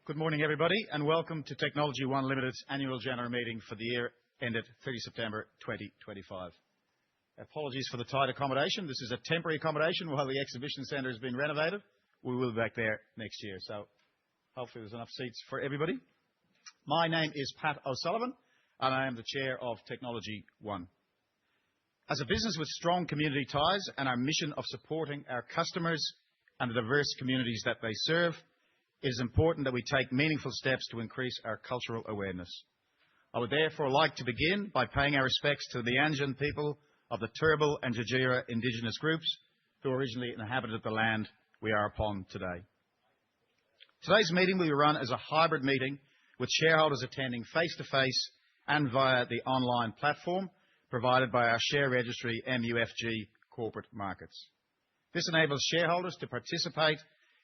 Good morning, everybody, and welcome to Technology One Limited's annual general meeting for the year ended 30 September 2025. Apologies for the tight accommodation. This is a temporary accommodation while the exhibition centre has been renovated. We will be back there next year, so hopefully there's enough seats for everybody. My name is Pat O'Sullivan, and I am the Chair of Technology One. As a business with strong community ties and our mission of supporting our customers and the diverse communities that they serve, it is important that we take meaningful steps to increase our cultural awareness. I would therefore like to begin by paying our respects to the Anjan people of the Turrbal and Jajira Indigenous groups who originally inhabited the land we are upon today. Today's meeting will be run as a hybrid meeting with shareholders attending face-to-face and via the online platform provided by our share registry MUFG Corporate Markets. This enables shareholders to participate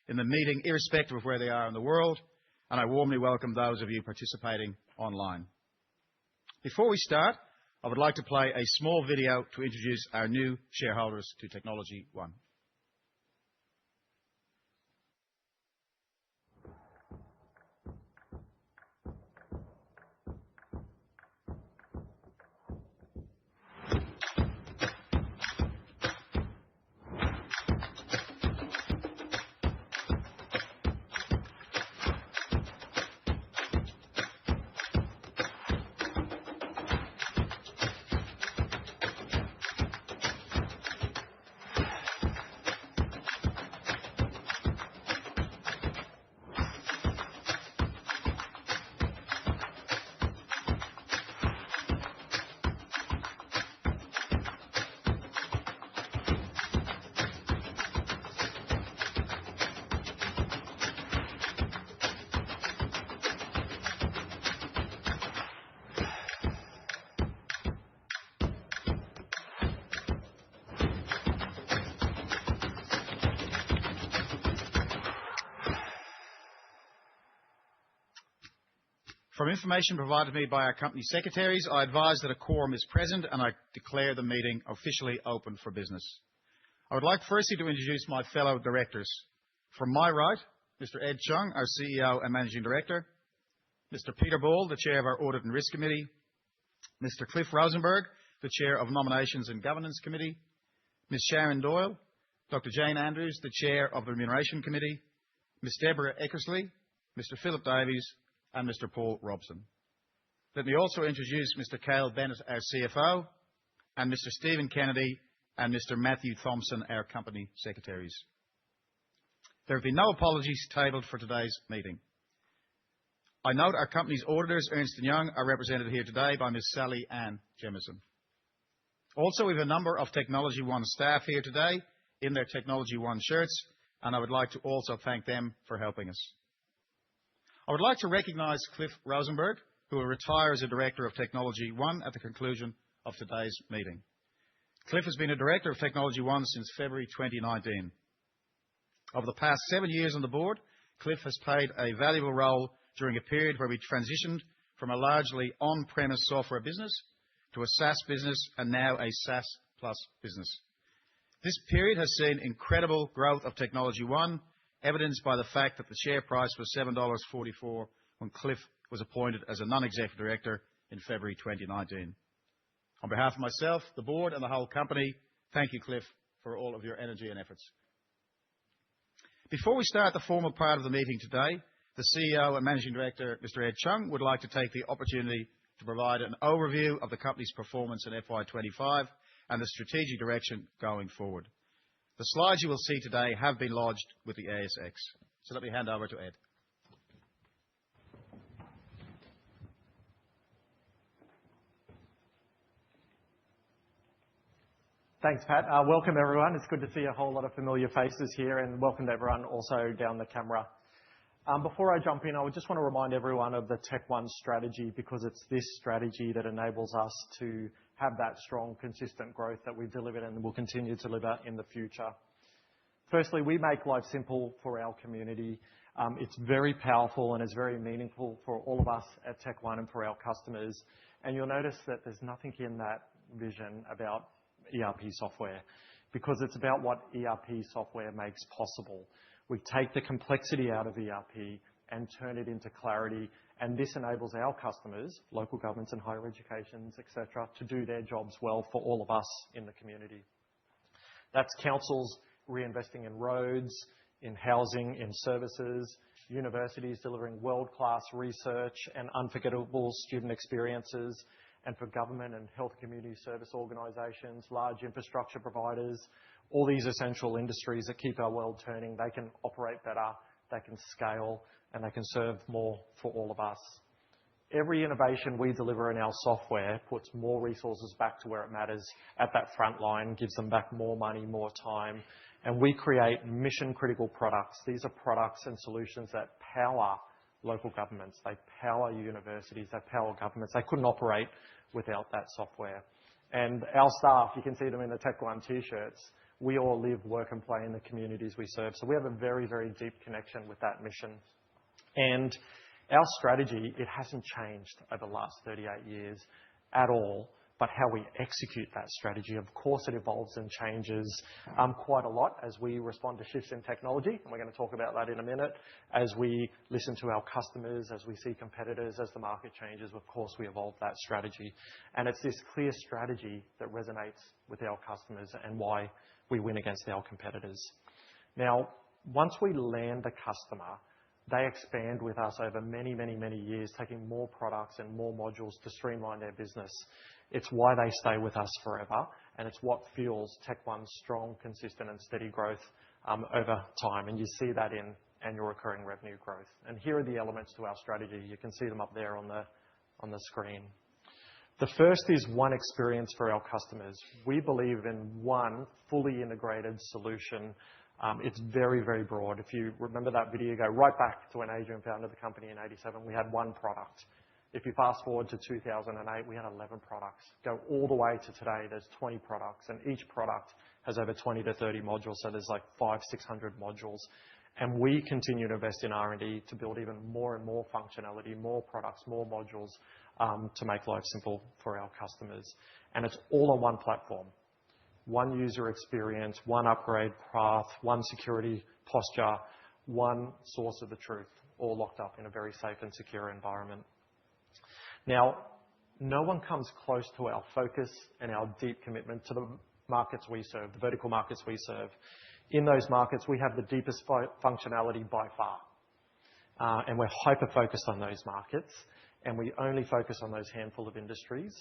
in the meeting irrespective of where they are in the world, and I warmly welcome those of you participating online. Before we start, I would like to play a small video to introduce our new shareholders to Technology One. From information provided to me by our company secretaries, I advise that a quorum is present and I declare the meeting officially open for business. I would like firstly to introduce my fellow directors. From my right, Mr. Ed Chung, our CEO and Managing Director, Mr. Peter Ball, the Chair of our Audit and Risk Committee, Mr. Cliff Rosenberg, the Chair of Nominations and Governance Committee, Ms. Sharon Doyle, Dr. Jane Andrews, the Chair of the Remuneration Committee, Ms. Deborah Eckersley, Mr. Philip Davies, and Mr. Paul Robson. Let me also introduce Mr. Cale Bennett, our CFO, and Mr. Stephen Kennedy and Mr. Matthew Thompson, our company secretaries. There have been no apologies tabled for today's meeting. I note our company's auditors, Ernst & Young, are represented here today by Ms. Sally Ann Jemison. Also, we have a number of Technology One staff here today in their Technology One shirts, and I would like to also thank them for helping us. I would like to recognise Cliff Rosenberg, who will retire as a Director of Technology One at the conclusion of today's meeting. Cliff has been a Director of Technology One since February 2019. Over the past 7 years on the board, Cliff has played a valuable role during a period where we transitioned from a largely on-premise software business to a SaaS business and now a SaaS Plus business. This period has seen incredible growth of Technology One, evidenced by the fact that the share price was $7.44 when Cliff was appointed as a non-executive director in February 2019. On behalf of myself, the board and the whole company, thank you, Cliff, for all of your energy and efforts. Before we start the formal part of the meeting today, the CEO and Managing Director, Mr. Ed Chung, would like to take the opportunity to provide an overview of the company's performance in FY25 and the strategic direction going forward. The slides you will see today have been lodged with the ASX. So let me hand over to Ed. Thanks, Pat. Welcome, everyone. It's good to see a whole lot of familiar faces here, and welcome to everyone also down the camera. Before I jump in, I would just want to remind everyone of the Tech One strategy, because it's this strategy that enables us to have that strong, consistent growth that we've delivered and will continue to deliver in the future. Firstly, we make life simple for our community. It's very powerful and it's very meaningful for all of us at Tech One and for our customers. And you'll notice that there's nothing in that vision about ERP software, because it's about what ERP software makes possible. We take the complexity out of ERP and turn it into clarity. And this enables our customers, local governments and higher educations, etc., to do their jobs well for all of us in the community. That's councils reinvesting in roads, in housing, in services, universities delivering world-class research and unforgettable student experiences, and for government and health community service organisations, large infrastructure providers, all these essential industries that keep our world turning. They can operate better, they can scale, and they can serve more for all of us. Every innovation we deliver in our software puts more resources back to where it matters at that front line, gives them back more money, more time, and we create mission-critical products. These are products and solutions that power local governments, they power universities, they power governments. They couldn't operate without that software. And our staff, you can see them in the Tech One t-shirts, we all live, work and play in the communities we serve. So we have a very, very deep connection with that mission. And our strategy, it hasn't changed over the last 38 years at all, but how we execute that strategy. Of course, it evolves and changes quite a lot as we respond to shifts in technology, and we're going to talk about that in a minute. As we listen to our customers, as we see competitors, as the market changes, of course, we evolve that strategy. And it's this clear strategy that resonates with our customers and why we win against our competitors. Now, once we land a customer, they expand with us over many, many, many years, taking more products and more modules to streamline their business. It's why they stay with us forever, and it's what fuels Tech One's strong, consistent and steady growth over time. And you see that in annual recurring revenue growth. And here are the elements to our strategy. You can see them up there on the screen. The first is one experience for our customers. We believe in one fully integrated solution. It's very, very broad. If you remember that video, go right back to when Adrian founded the company in 87, we had one product. If you fast forward to 2008, we had 11 products. Go all the way to today, there's 20 products, and each product has over 20 to 30 modules, so there's like 500-600 modules. And we continue to invest in R&D to build even more and more functionality, more products, more modules to make life simple for our customers. And it's all on one platform. One user experience, one upgrade path, one security posture, one source of the truth, all locked up in a very safe and secure environment. Now, no one comes close to our focus and our deep commitment to the markets we serve, the vertical markets we serve. In those markets, we have the deepest functionality by far. And we're hyper-focused on those markets, and we only focus on those handful of industries.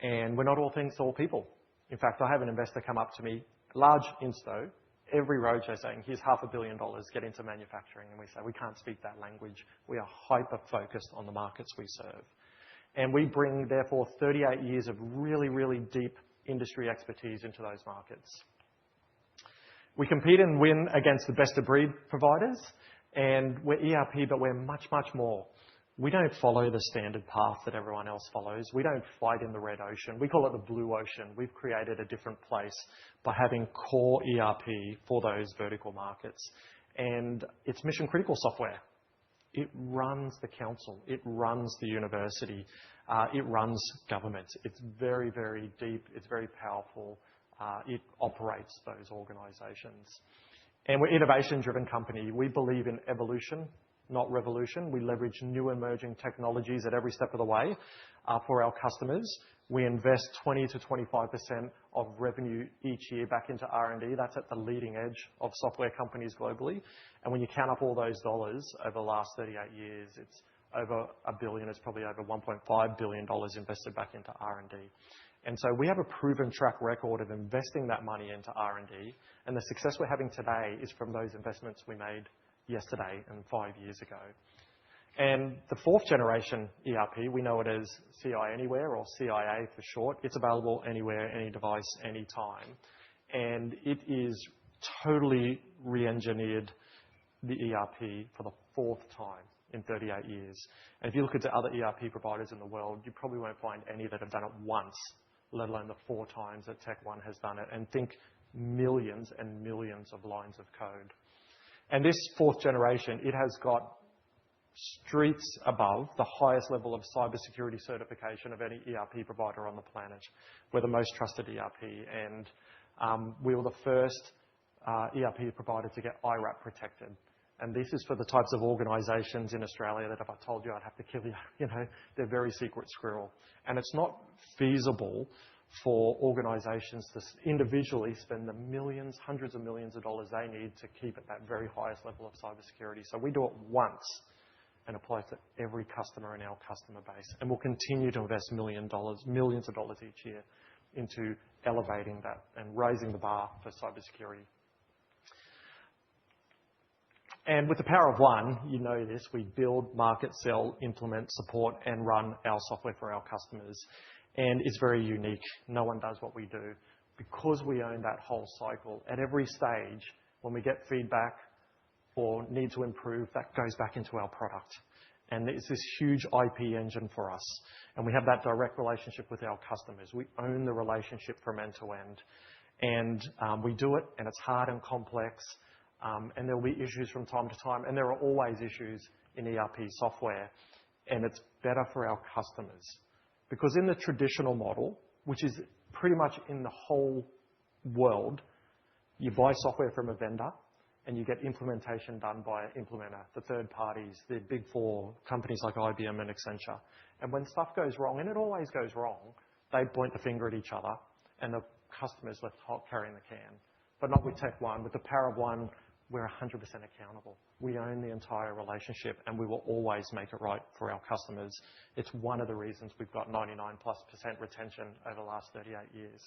And we're not all things to all people. In fact, I have an investor come up to me, large insto, every roadshow saying, here's $500 million, get into manufacturing. And we say, we can't speak that language. We are hyper-focused on the markets we serve. And we bring, therefore, 38 years of really, really deep industry expertise into those markets. We compete and win against the best-of-breed providers, and we're ERP, but we're much, much more. We don't follow the standard path that everyone else follows. We don't fight in the red ocean. We call it the blue ocean. We've created a different place by having core ERP for those vertical markets. And it's mission-critical software. It runs the council. It runs the university. It runs government. It's very, very deep. It's very powerful. It operates those organizations. And we're an innovation-driven company. We believe in evolution, not revolution. We leverage new emerging technologies at every step of the way for our customers. We invest 20 to 25% of revenue each year back into R&D. That's at the leading edge of software companies globally. And when you count up all those dollars over the last 38 years, it's over $1 billion. It's probably over $1.5 billion invested back into R&D. And so we have a proven track record of investing that money into R&D. And the success we're having today is from those investments we made yesterday and 5 years ago. And the fourth generation ERP, we know it as CI Anywhere or CIA for short. It's available anywhere, any device, any time. And it is totally re-engineered the ERP for the fourth time in 38 years. And if you look at the other ERP providers in the world, you probably won't find any that have done it once, let alone the 4 times that Tech One has done it. And think millions and millions of lines of code. And this fourth generation, it has got streets above the highest level of cybersecurity certification of any ERP provider on the planet. We're the most trusted ERP, and we were the first ERP provider to get IRAP protected. And this is for the types of organizations in Australia that if I told you, I'd have to kill you. They're very secret squirrel. And it's not feasible for organizations to individually spend the millions, hundreds of millions of dollars they need to keep at that very highest level of cybersecurity. So we do it once and apply it to every customer in our customer base. And we'll continue to invest millions of dollars each year into elevating that and raising the bar for cybersecurity. And with the power of one, you know this, we build, market, sell, implement, support, and run our software for our customers. And it's very unique. No one does what we do. Because we own that whole cycle, at every stage, when we get feedback or need to improve, that goes back into our product. And it's this huge IP engine for us. And we have that direct relationship with our customers. We own the relationship from end to end. And we do it, and it's hard and complex. And there'll be issues from time to time. And there are always issues in ERP software. And it's better for our customers. Because in the traditional model, which is pretty much in the whole world, you buy software from a vendor and you get implementation done by an implementer, the third parties, the big four companies like IBM and Accenture. And when stuff goes wrong, and it always goes wrong, they point the finger at each other and the customer's left carrying the can. But not with Tech One. With the power of one, we're 100% accountable. We own the entire relationship, and we will always make it right for our customers. It's one of the reasons we've got 99+% retention over the last 38 years.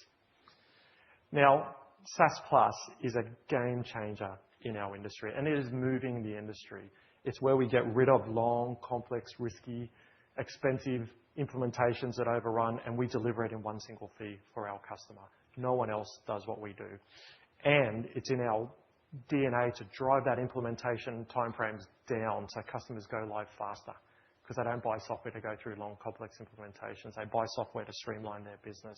Now, SaaS Plus is a game changer in our industry, and it is moving the industry. It's where we get rid of long, complex, risky, expensive implementations that overrun, and we deliver it in one single fee for our customer. No one else does what we do. And it's in our DNA to drive that implementation timeframes down so customers go live faster, because they don't buy software to go through long, complex implementations. They buy software to streamline their business.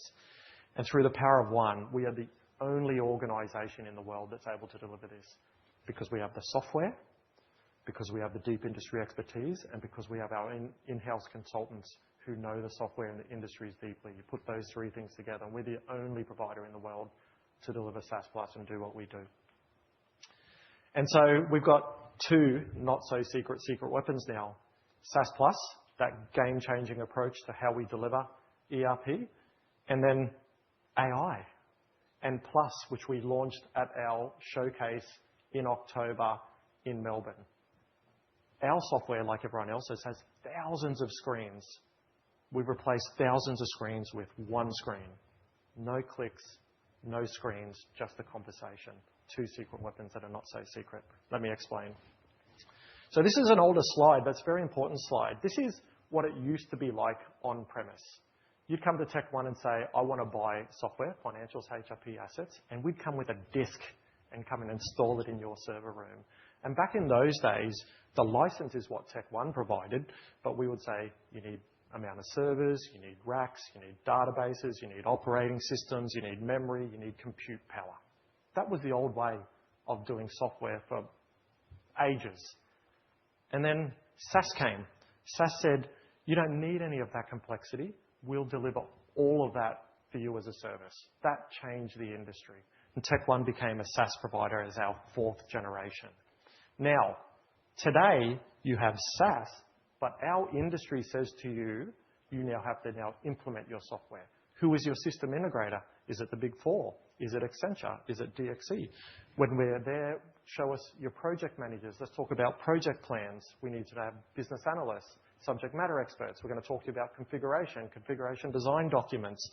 And through the power of one, we are the only organization in the world that's able to deliver this, because we have the software, because we have the deep industry expertise, and because we have our in-house consultants who know the software and the industries deeply. You put those three things together, and we're the only provider in the world to deliver SaaS Plus and do what we do. And so we've got two not-so-secret weapons now. SaaS Plus, that game-changing approach to how we deliver ERP, and then AI. And Plus, which we launched at our showcase in October in Melbourne. Our software, like everyone else's, has thousands of screens. We've replaced thousands of screens with one screen. No clicks, no screens, just a conversation. Two secret weapons that are not so secret. Let me explain. So this is an older slide, but it's a very important slide. This is what it used to be like on-premise. You'd come to Tech One and say, I want to buy software, financials, HRP assets, and we'd come with a disk and come and install it in your server room. And back in those days, the license is what Tech One provided, but we would say you need amount of servers, you need racks, you need databases, you need operating systems, you need memory, you need compute power. That was the old way of doing software for ages. And then SaaS came. SaaS said, you don't need any of that complexity. We'll deliver all of that for you as a service. That changed the industry. And Tech One became a SaaS provider as our fourth generation. Now, today you have SaaS, but our industry says to you, you now have to now implement your software. Who is your system integrator? Is it the Big Four? Is it Accenture? Is it DXC? When we're there, show us your project managers. Let's talk about project plans. We need to have business analysts, subject matter experts. We're going to talk to you about configuration design documents,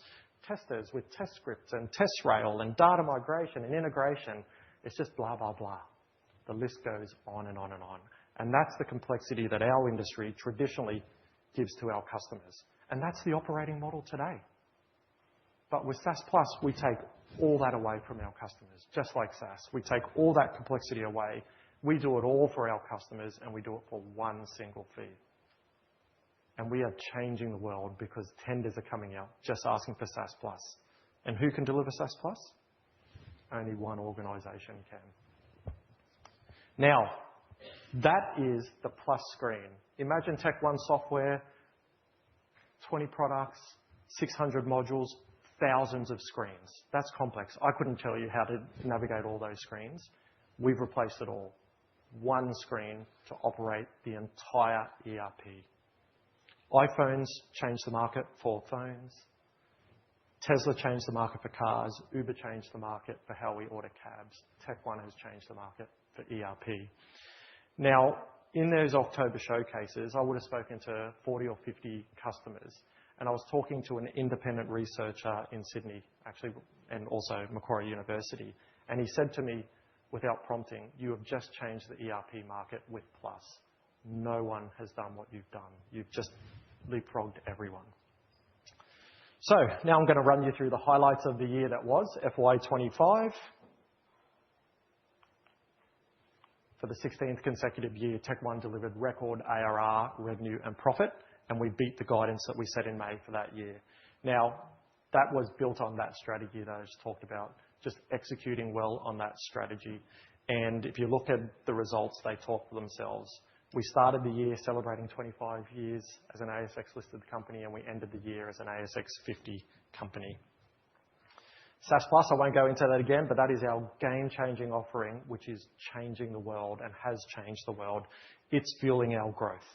testers with test scripts and TestRail and data migration and integration. It's just blah, blah, blah. The list goes on and on and on. And that's the complexity that our industry traditionally gives to our customers. And that's the operating model today. But with SaaS Plus, we take all that away from our customers, just like SaaS. We take all that complexity away. We do it all for our customers, and we do it for one single fee. And we are changing the world because tenders are coming out just asking for SaaS Plus. And who can deliver SaaS Plus? Only one organization can. Now, that is the Plus screen. Imagine Tech One software, 20 products, 600 modules, thousands of screens. That's complex. I couldn't tell you how to navigate all those screens. We've replaced it all. one screen to operate the entire ERP. iPhones changed the market for phones. Tesla changed the market for cars. Uber changed the market for how we order cabs. TechOne has changed the market for ERP. Now, in those October showcases, I would have spoken to 40 or 50 customers, and I was talking to an independent researcher in Sydney, actually, and also Macquarie University, and he said to me, without prompting, "You have just changed the ERP market with Plus. No one has done what you've done. You've just leapfrogged everyone." So now I'm going to run you through the highlights of the year that was FY25. For the 16th consecutive year, TechOne delivered record ARR, revenue, and profit, and we beat the guidance that we set in May for that year. Now, that was built on that strategy that I just talked about, just executing well on that strategy. And if you look at the results, they talk for themselves. We started the year celebrating 25 years as an ASX-listed company, and we ended the year as an ASX 50 company. SaaS Plus, I won't go into that again, but that is our game-changing offering, which is changing the world and has changed the world. It's fueling our growth.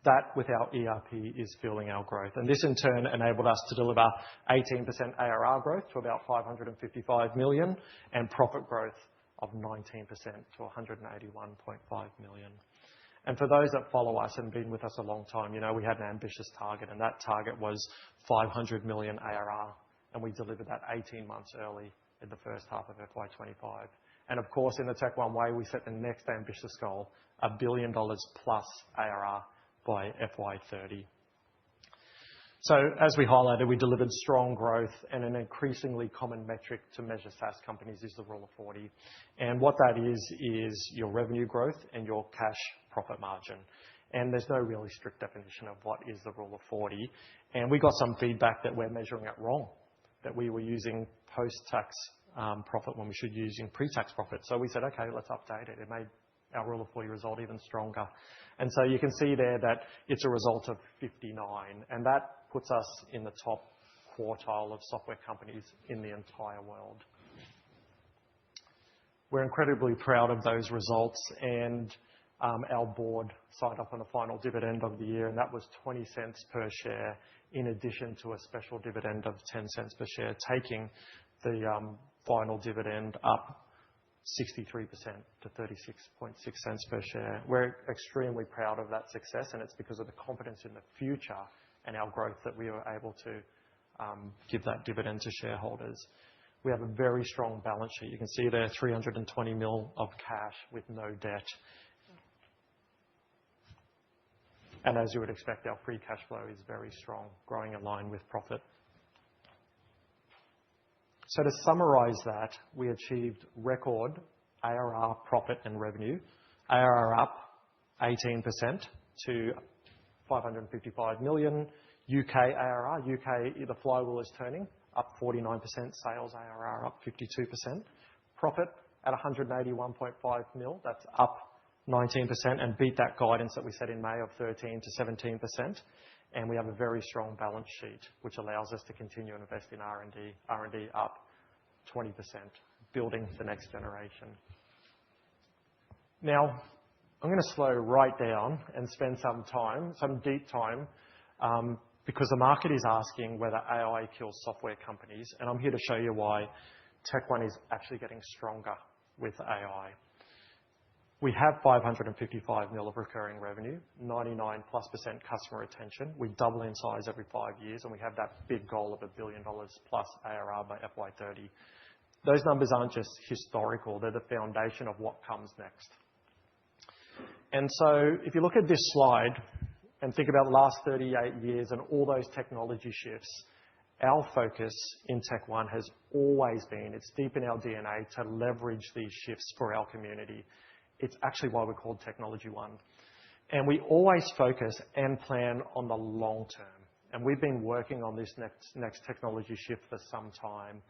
That, with our ERP, is fueling our growth. And this, in turn, enabled us to deliver 18% ARR growth to about 555 million and profit growth of 19% to 181.5 million. And for those that follow us and been with us a long time, you know we had an ambitious target, and that target was 500 million ARR, and we delivered that 18 months early in the first half of FY25. And of course, in the TechOne way, we set the next ambitious goal, $1 billion plus ARR by FY30. So, as we highlighted, we delivered strong growth, and an increasingly common metric to measure SaaS companies is the Rule of 40. And what that is your revenue growth and your cash profit margin. And there's no really strict definition of what is the Rule of 40. And we got some feedback that we're measuring it wrong, that we were using post-tax profit when we should be using pre-tax profit. So we said, okay, let's update it. It made our Rule of 40 result even stronger. And so you can see there that it's a result of 59, and that puts us in the top quartile of software companies in the entire world. We're incredibly proud of those results, and our board signed up on the final dividend of the year, and that was 20 cents per share, in addition to a special dividend of 10 cents per share, taking the final dividend up 63% to 36.6 cents per share. We're extremely proud of that success, and it's because of the confidence in the future and our growth that we were able to give that dividend to shareholders. We have a very strong balance sheet. You can see there 320 mil of cash with no debt. And as you would expect, our free cash flow is very strong, growing in line with profit. So to summarize that, we achieved record ARR, profit, and revenue. ARR up 18% to 555 million. UK ARR, UK, the flywheel is turning, up 49%. Sales ARR up 52%. Profit at 181.5 mil, that's up 19%, and beat that guidance that we set in May of 13 to 17%. And we have a very strong balance sheet, which allows us to continue to invest in R&D. R&D up 20%, building the next generation. Now, I'm going to slow right down and spend some time, some deep time, because the market is asking whether AI kills software companies, and I'm here to show you why TechOne is actually getting stronger with AI. We have 555 mil of recurring revenue, 99+% customer retention. We double in size every 5 years, and we have that big goal of $1 billion plus ARR by FY30. Those numbers aren't just historical. They're the foundation of what comes next. And so if you look at this slide and think about the last 38 years and all those technology shifts, our focus in TechOne has always been, it's deep in our DNA, to leverage these shifts for our community. It's actually why we're called Technology One. And we always focus and plan on the long term. And we've been working on this next technology shift for some time.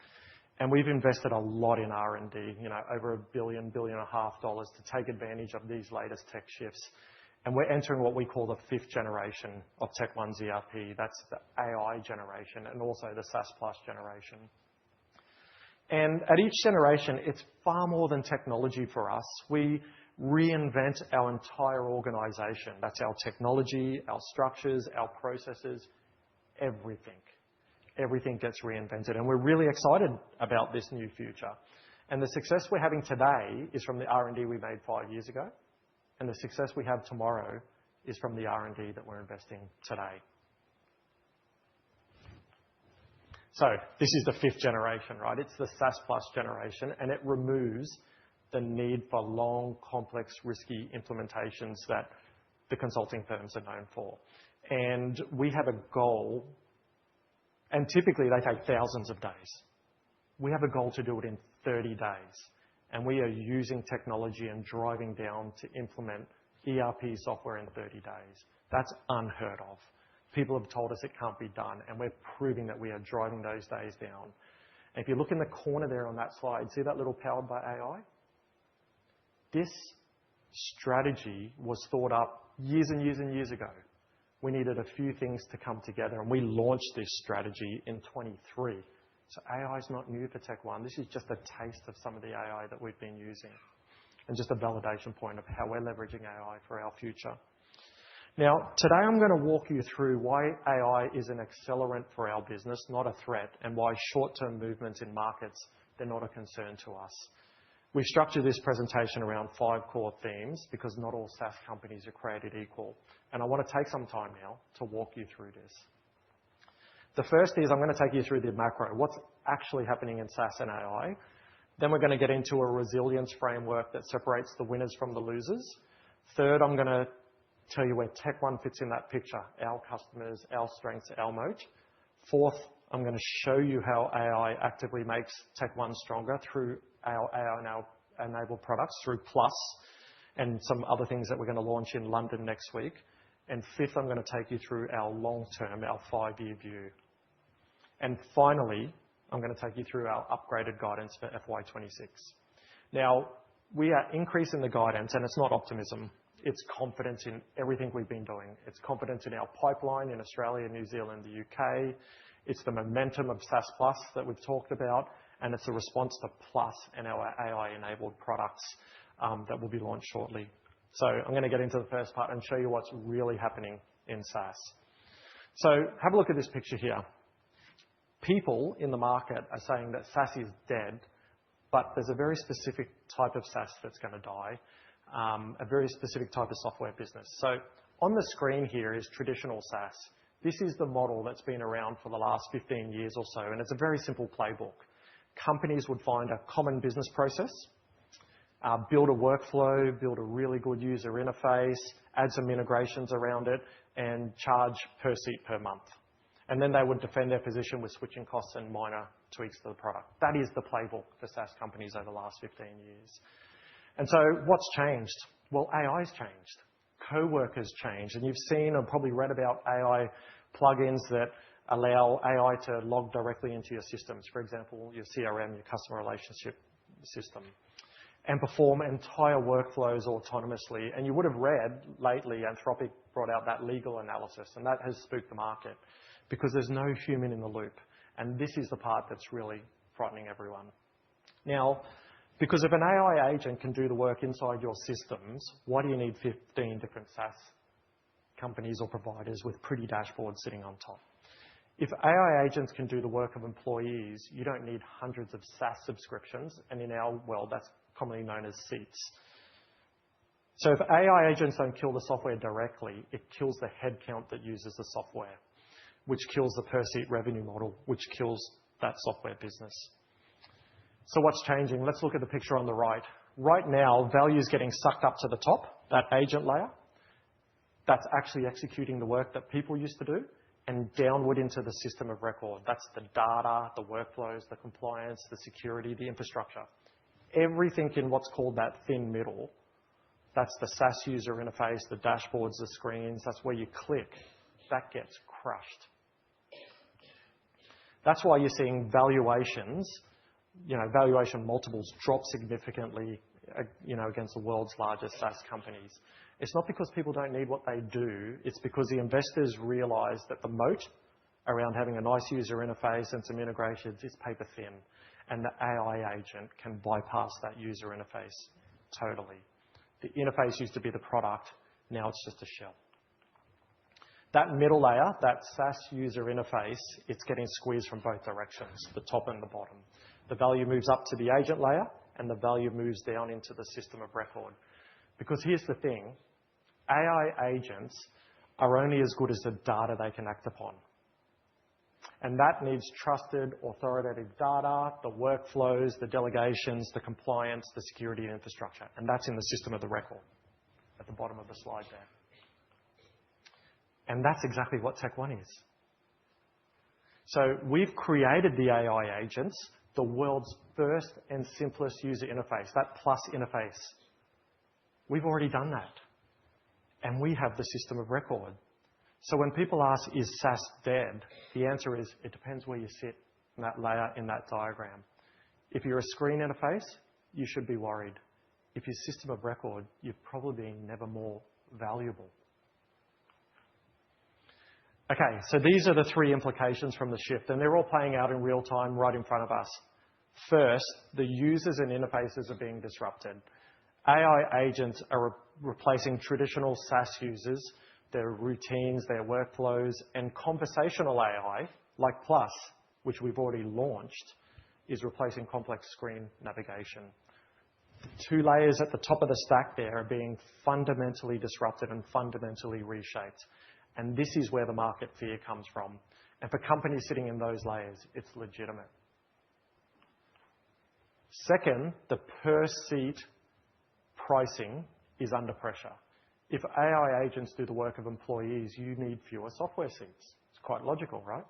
And we've invested a lot in R&D, over $1 billion and a half dollars to take advantage of these latest tech shifts. And we're entering what we call the 5th generation of TechOne's ERP. That's the AI generation and also the SaaS Plus generation. And at each generation, it's far more than technology for us. We reinvent our entire organization. That's our technology, our structures, our processes, everything. Everything gets reinvented. And we're really excited about this new future. And the success we're having today is from the R&D we made 5 years ago. And the success we have tomorrow is from the R&D that we're investing today. So this is the 5th generation, right? It's the SaaS Plus generation, and it removes the need for long, complex, risky implementations that the consulting firms are known for. And we have a goal, and typically they take thousands of days. We have a goal to do it in 30 days. And we are using technology and driving down to implement ERP software in 30 days. That's unheard of. People have told us it can't be done, and we're proving that we are driving those days down. And if you look in the corner there on that slide, see that little powered by AI? This strategy was thought up years and years and years ago. We needed a few things to come together, and we launched this strategy in 23. So AI is not new for TechOne. This is just a taste of some of the AI that we've been using and just a validation point of how we're leveraging AI for our future. Now, today I'm going to walk you through why AI is an accelerant for our business, not a threat, and why short-term movements in markets, they're not a concern to us. We've structured this presentation around 5 core themes because not all SaaS companies are created equal. And I want to take some time now to walk you through this. The first is I'm going to take you through the macro, what's actually happening in SaaS and AI. Then we're going to get into a resilience framework that separates the winners from the losers. Third, I'm going to tell you where TechOne fits in that picture, our customers, our strengths, our moat. Fourth, I'm going to show you how AI actively makes TechOne stronger through our AI-enabled products, through Plus, and some other things that we're going to launch in London next week. And fifth, I'm going to take you through our long-term, our 5-year view. And finally, I'm going to take you through our upgraded guidance for FY26. Now, we are increasing the guidance, and it's not optimism. It's confidence in everything we've been doing. It's confidence in our pipeline in Australia, New Zealand, the UK. It's the momentum of SaaS Plus that we've talked about, and it's a response to Plus and our AI-enabled products that will be launched shortly. So I'm going to get into the first part and show you what's really happening in SaaS. So have a look at this picture here. People in the market are saying that SaaS is dead, but there's a very specific type of SaaS that's going to die, a very specific type of software business. So on the screen here is traditional SaaS. This is the model that's been around for the last 15 years or so, and it's a very simple playbook. Companies would find a common business process, build a workflow, build a really good user interface, add some integrations around it, and charge per seat per month. And then they would defend their position with switching costs and minor tweaks to the product. That is the playbook for SaaS companies over the last 15 years. And so what's changed? Well, AI's changed. Co-workers changed. And you've seen or probably read about AI plugins that allow AI to log directly into your systems. For example, your CRM, your customer relationship system, and perform entire workflows autonomously. And you would have read lately, Anthropic brought out that legal analysis, and that has spooked the market because there's no human in the loop. And this is the part that's really frightening everyone. Now, because if an AI agent can do the work inside your systems, why do you need 15 different SaaS companies or providers with pretty dashboards sitting on top? If AI agents can do the work of employees, you don't need hundreds of SaaS subscriptions, and in our world, that's commonly known as seats. So if AI agents don't kill the software directly, it kills the headcount that uses the software, which kills the per-seat revenue model, which kills that software business. So what's changing? Let's look at the picture on the right. Right now, value is getting sucked up to the top, that agent layer. That's actually executing the work that people used to do, and downward into the system of record. That's the data, the workflows, the compliance, the security, the infrastructure. Everything in what's called that thin middle, that's the SaaS user interface, the dashboards, the screens, that's where you click. That gets crushed. That's why you're seeing valuations, valuation multiples drop significantly, against the world's largest SaaS companies. It's not because people don't need what they do. It's because the investors realize that the moat around having a nice user interface and some integrations is paper thin, and the AI agent can bypass that user interface totally. The interface used to be the product. Now it's just a shell. That middle layer, that SaaS user interface, it's getting squeezed from both directions, the top and the bottom. The value moves up to the agent layer, and the value moves down into the system of record. Because here's the thing, AI agents are only as good as the data they can act upon. And that needs trusted, authoritative data, the workflows, the delegations, the compliance, the security and infrastructure. And that's in the system of the record at the bottom of the slide there. And that's exactly what Tech1 is. So we've created the AI agents, the world's first and simplest user interface, that plus interface. We've already done that. And we have the system of record. So when people ask, is SaaS dead? The answer is, it depends where you sit in that layer, in that diagram. If you're a screen interface, you should be worried. If you're system of record, you've probably been never more valuable. Okay, so these are the three implications from the shift, and they're all playing out in real time right in front of us. First, the users and interfaces are being disrupted. AI agents are replacing traditional SaaS users, their routines, their workflows, and conversational AI, like Plus, which we've already launched, is replacing complex screen navigation. The two layers at the top of the stack there are being fundamentally disrupted and fundamentally reshaped. And this is where the market fear comes from. And for companies sitting in those layers, it's legitimate. Second, the per-seat pricing is under pressure. If AI agents do the work of employees, you need fewer software seats. It's quite logical, right?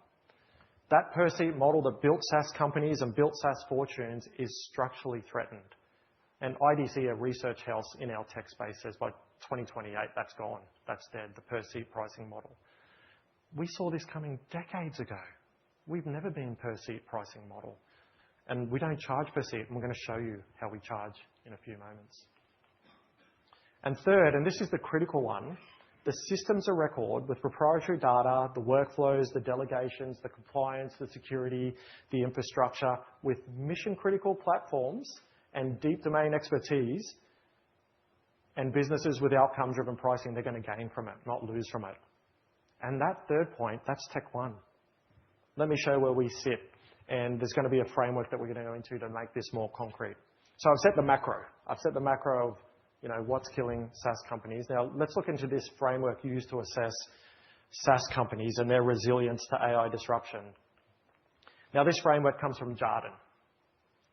That per-seat model that built SaaS companies and built SaaS fortunes is structurally threatened. And IDC, a research house in our tech space, says by 2028, that's gone. That's dead, the per-seat pricing model. We saw this coming decades ago. We've never been per-seat pricing model. And we don't charge per seat, and we're going to show you how we charge in a few moments. And third, and this is the critical one, the systems of record with proprietary data, the workflows, the delegations, the compliance, the security, the infrastructure, with mission-critical platforms and deep domain expertise, and businesses with outcome-driven pricing, they're going to gain from it, not lose from it. And that third point, that's Tech1. Let me show where we sit. And there's going to be a framework that we're going to go into to make this more concrete. So I've set the macro. I've set the macro of what's killing SaaS companies. Now, let's look into this framework used to assess SaaS companies and their resilience to AI disruption. Now, this framework comes from Jarden.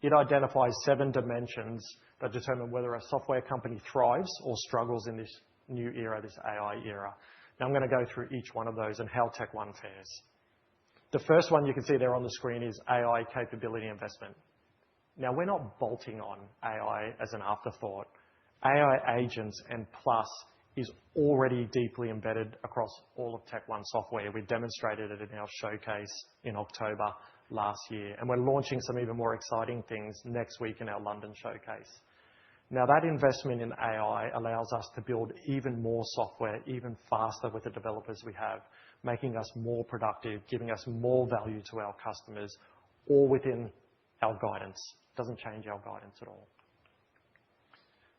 It identifies 7 dimensions that determine whether a software company thrives or struggles in this new era, this AI era. Now, I'm going to go through each one of those and how Tech1 fares. The first one you can see there on the screen is AI capability investment. Now, we're not bolting on AI as an afterthought. AI agents and Plus is already deeply embedded across all of Tech1 software. We demonstrated it in our showcase in October last year. And we're launching some even more exciting things next week in our London showcase. Now, that investment in AI allows us to build even more software, even faster with the developers we have, making us more productive, giving us more value to our customers, all within our guidance. It doesn't change our guidance at all.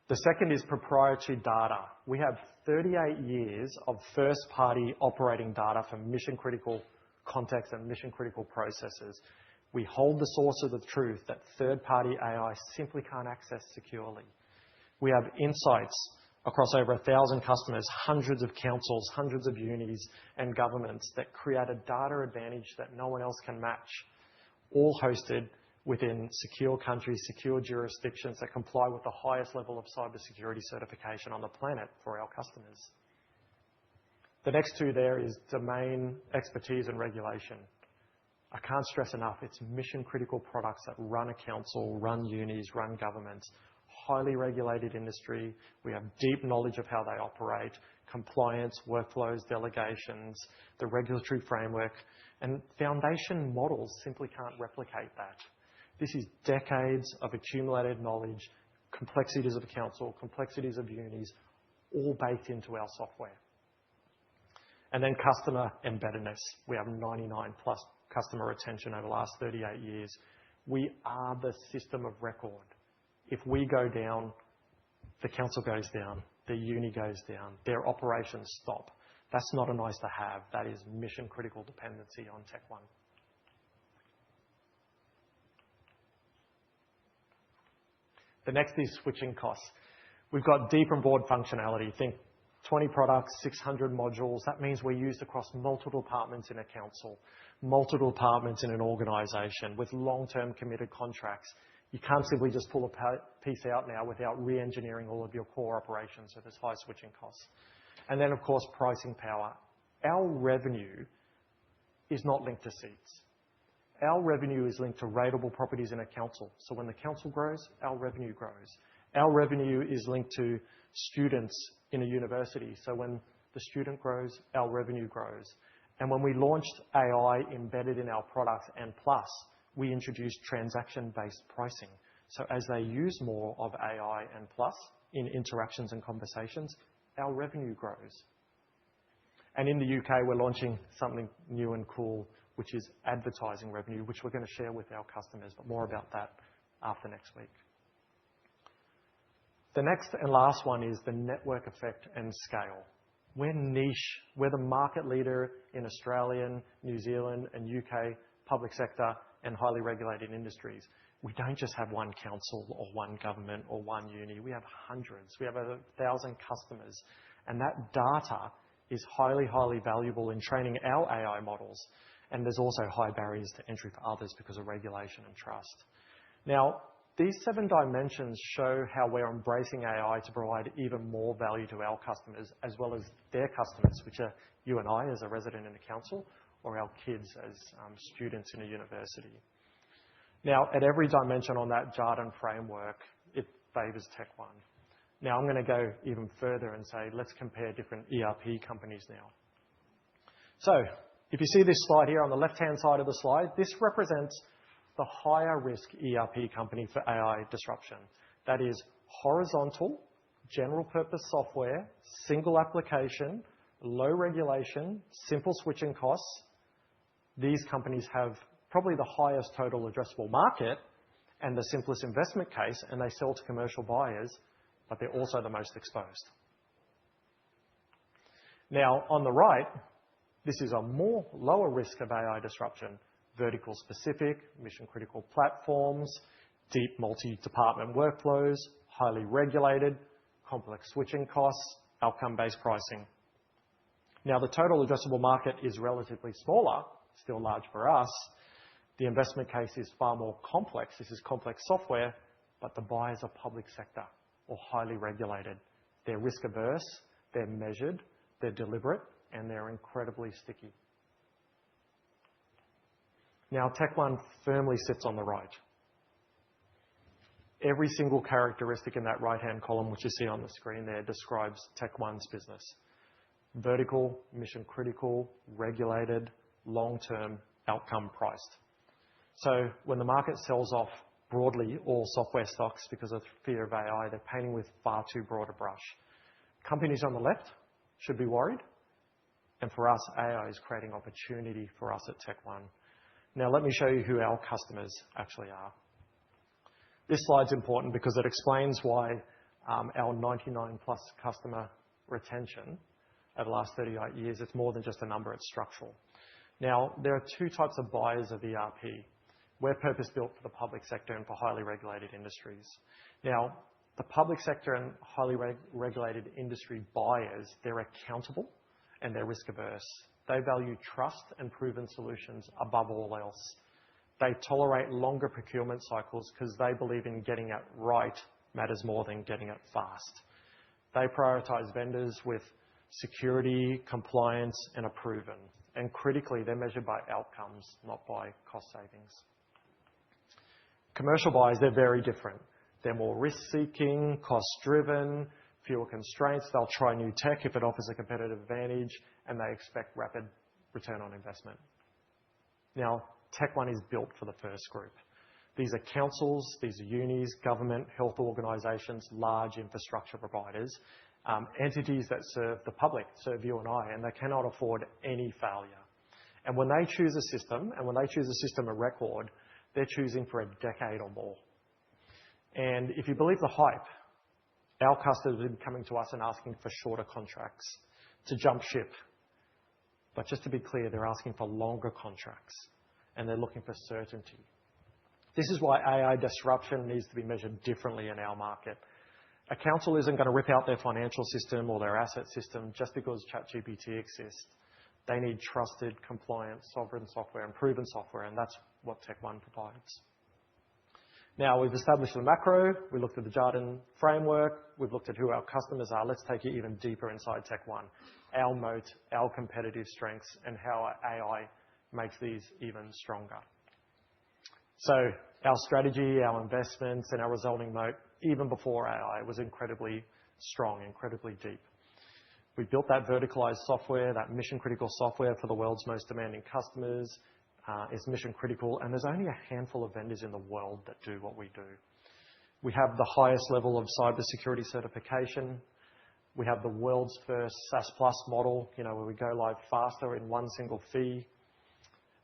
The second is proprietary data. We have 38 years of first-party operating data for mission-critical context and mission-critical processes. We hold the source of the truth that third-party AI simply can't access securely. We have insights across over 1,000 customers, hundreds of councils, hundreds of unis and governments that create a data advantage that no one else can match, all hosted within secure countries, secure jurisdictions that comply with the highest level of cybersecurity certification on the planet for our customers. The next two there is domain expertise and regulation. I can't stress enough, it's mission-critical products that run a council, run unis, run governments, highly regulated industry. We have deep knowledge of how they operate, compliance, workflows, delegations, the regulatory framework, and foundation models simply can't replicate that. This is decades of accumulated knowledge, complexities of a council, complexities of unis, all baked into our software. And then customer embeddedness. We have 99+ customer retention over the last 38 years. We are the system of record. If we go down, the council goes down, the uni goes down, their operations stop. That's not a nice to have. That is mission critical dependency on Tech One. The next is switching costs. We've got deep and broad functionality. Think 20 products, 600 modules. That means we're used across multiple departments in a council, multiple departments in an organization with long-term committed contracts. You can't simply just pull a piece out now without re-engineering all of your core operations, so there's high switching costs. And then, of course, pricing power. Our revenue is not linked to seats. Our revenue is linked to rateable properties in a council. So when the council grows, our revenue grows. Our revenue is linked to students in a university. So when the student grows, our revenue grows. And when we launched AI embedded in our products and Plus, we introduced transaction-based pricing. So as they use more of AI and Plus in interactions and conversations, our revenue grows. And in the UK, we're launching something new and cool, which is advertising revenue, which we're going to share with our customers, but more about that after next week. The next and last one is the network effect and scale. We're niche. We're the market leader in Australian, New Zealand, and UK public sector and highly regulated industries. We don't just have one council or one government or one uni. We have hundreds. We have over 1,000 customers. And that data is highly, highly valuable in training our AI models. And there's also high barriers to entry for others because of regulation and trust. Now, these 7 dimensions show how we're embracing AI to provide even more value to our customers as well as their customers, which are you and I as a resident in a council or our kids as students in a university. Now, at every dimension on that Jarden framework, it favors Tech One. Now, I'm going to go even further and say, let's compare different ERP companies now. So, if you see this slide here on the left-hand side of the slide, this represents the higher risk ERP company for AI disruption. That is horizontal, general purpose software, single application, low regulation, simple switching costs. These companies have probably the highest total addressable market and the simplest investment case, and they sell to commercial buyers, but they're also the most exposed. Now, on the right, this is a more lower risk of AI disruption. Vertical specific, mission critical platforms, deep multi-department workflows, highly regulated, complex switching costs, outcome-based pricing. Now, the total addressable market is relatively smaller, still large for us. The investment case is far more complex. This is complex software, but the buyers are public sector or highly regulated. They're risk averse, they're measured, they're deliberate, and they're incredibly sticky. Now, Tech One firmly sits on the right. Every single characteristic in that right-hand column, which you see on the screen there, describes Tech One's business. Vertical, mission critical, regulated, long-term, outcome priced. So when the market sells off broadly all software stocks because of fear of AI, they're painting with far too broad a brush. Companies on the left should be worried. And for us, AI is creating opportunity for us at Tech One. Now, let me show you who our customers actually are. This slide's important because it explains why our 99+ customer retention over the last 38 years, it's more than just a number, it's structural. Now, there are 2 types of buyers of ERP. We're purpose-built for the public sector and for highly regulated industries. Now, the public sector and highly regulated industry buyers, they're accountable and they're risk-averse. They value trust and proven solutions above all else. They tolerate longer procurement cycles because they believe in getting it right matters more than getting it fast. They prioritize vendors with security, compliance, and a proven. And critically, they're measured by outcomes, not by cost savings. Commercial buyers, they're very different. They're more risk-seeking, cost-driven, fewer constraints. They'll try new tech if it offers a competitive advantage, and they expect rapid return on investment. Now, Tech One is built for the first group. These are councils, these are unis, government, health organisations, large infrastructure providers, entities that serve the public, serve you and I, and they cannot afford any failure. And when they choose a system, and when they choose a system of record, they're choosing for a decade or more. And if you believe the hype, Our customers have been coming to us and asking for shorter contracts to jump ship. But just to be clear, they're asking for longer contracts, and they're looking for certainty. This is why AI disruption needs to be measured differently in our market. A council isn't going to rip out their financial system or their asset system just because ChatGPT exists. They need trusted, compliant, sovereign software and proven software, and that's what TechOne provides. Now, we've established the macro, we looked at the Jarden framework, we've looked at who our customers are. Let's take you even deeper inside TechOne, our moat, our competitive strengths, and how AI makes these even stronger. So our strategy, our investments, and our resulting moat, even before AI, was incredibly strong, incredibly deep. We built that verticalized software, that mission-critical software for the world's most demanding customers. It's mission-critical, and there's only a handful of vendors in the world that do what we do. We have the highest level of cybersecurity certification. We have the world's first SaaS Plus model, where we go live faster in one single fee.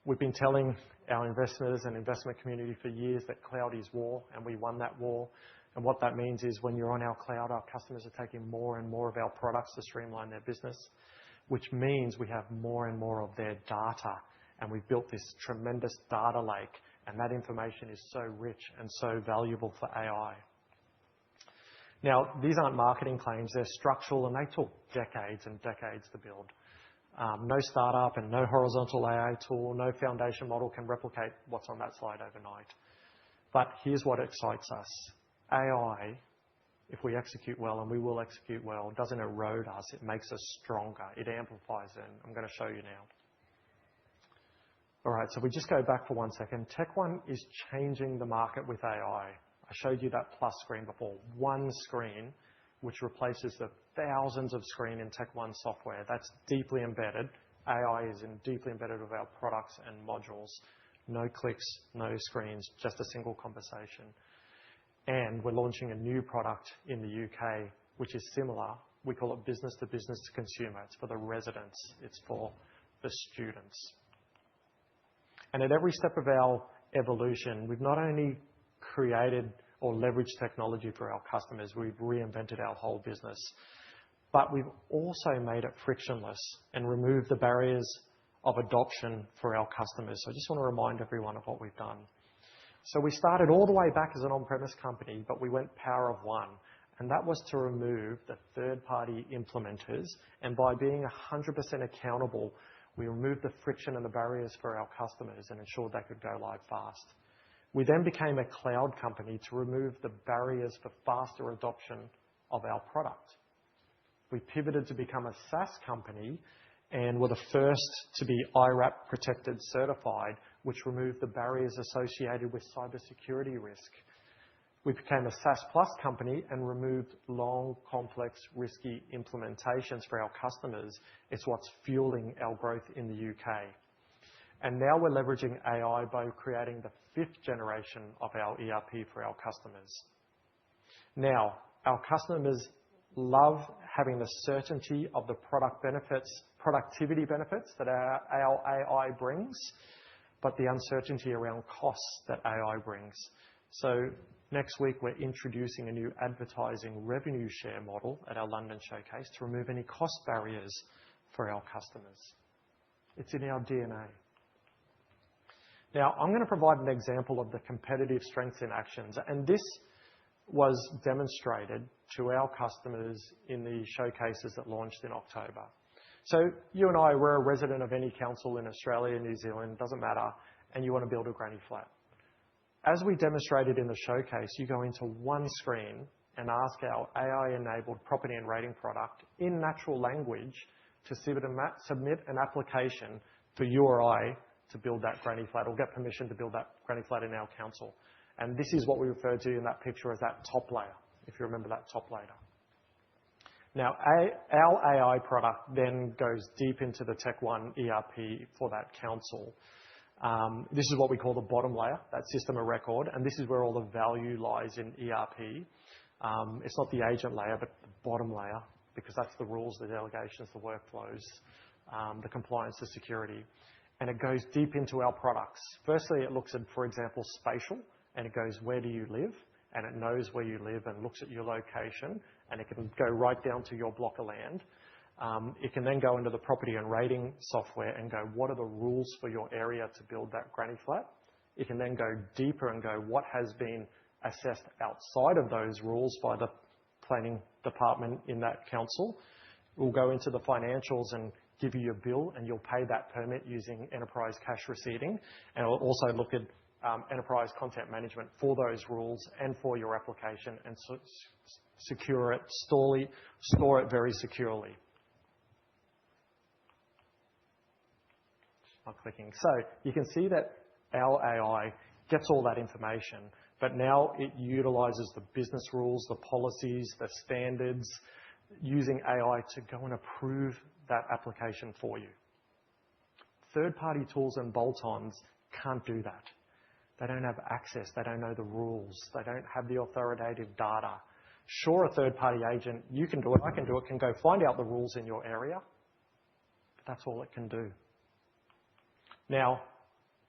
We've been telling our investors and investment community for years that cloud is war, and we won that war. And what that means is when you're on our cloud, our customers are taking more and more of our products to streamline their business, which means we have more and more of their data. And we've built this tremendous data lake, and that information is so rich and so valuable for AI. Now, these aren't marketing claims. They're structural, and they took decades and decades to build. No startup and no horizontal AI tool, no foundation model can replicate what's on that slide overnight. But here's what excites us. AI, if we execute well, and we will execute well, doesn't erode us. It makes us stronger. It amplifies it. I'm going to show you now. All right, so we just go back for 1 second. TechOne is changing the market with AI. I showed you that plus screen before. One screen, which replaces the thousands of screens in TechOne software. That's deeply embedded. AI is deeply embedded with our products and modules. No clicks, no screens, just a single conversation. And we're launching a new product in the UK, which is similar. We call it business to business to consumer. It's for the residents. It's for the students. And at every step of our evolution, we've not only created or leveraged technology for our customers, we've reinvented our whole business. But we've also made it frictionless and removed the barriers of adoption for our customers. So I just want to remind everyone of what we've done. So we started all the way back as an on-premise company, but we went power of one. And that was to remove the third-party implementers. And by being 100% accountable, we removed the friction and the barriers for our customers and ensured they could go live fast. We then became a cloud company to remove the barriers for faster adoption of our product. We pivoted to become a SaaS company and were the first to be IRAP protected certified, which removed the barriers associated with cybersecurity risk. We became a SaaS Plus company and removed long, complex, risky implementations for our customers. It's what's fueling our growth in the UK. And now we're leveraging AI by creating the 5th generation of our ERP for our customers. Now, our customers love having the certainty of the productivity benefits that our AI brings, but the uncertainty around costs that AI brings. So next week, we're introducing a new advertising revenue share model at our London showcase to remove any cost barriers for our customers. It's in our DNA. Now, I'm going to provide an example of the competitive strengths in actions, and this was demonstrated to our customers in the showcases that launched in October. So you and I, we're a resident of any council in Australia, New Zealand, doesn't matter, and you want to build a granny flat. As we demonstrated in the showcase, you go into one screen and ask our AI-enabled property and rating product in natural language to submit an application for you or I to build that granny flat or get permission to build that granny flat in our council. And this is what we refer to in that picture as that top layer, if you remember that top layer. Now, our AI product then goes deep into the TechOne ERP for that council. This is what we call the bottom layer, that system of record, and this is where all the value lies in ERP. It's not the agent layer, but the bottom layer, because that's the rules, the delegations, the workflows, the compliance, the security. And it goes deep into our products. Firstly, it looks at, for example, spatial, and it goes, where do you live? And it knows where you live and looks at your location and it can go right down to your block of land. It can then go into the property and rating software and go, what are the rules for your area to build that granny flat? It can then go deeper and go, what has been assessed outside of those rules by the planning department in that council? We'll go into the financials and give you your bill, and you'll pay that permit using enterprise cash receipting. And it'll also look at enterprise content management for those rules and for your application and secure it, store it very securely. Not clicking. So you can see that our AI gets all that information, but now it utilizes the business rules, the policies, the standards, using AI to go and approve that application for you. Third-party tools and bolt-ons can't do that. They don't have access. They don't know the rules. They don't have the authoritative data. Sure, a third-party agent, you can do it, I can do it, can go find out the rules in your area, but that's all it can do. Now,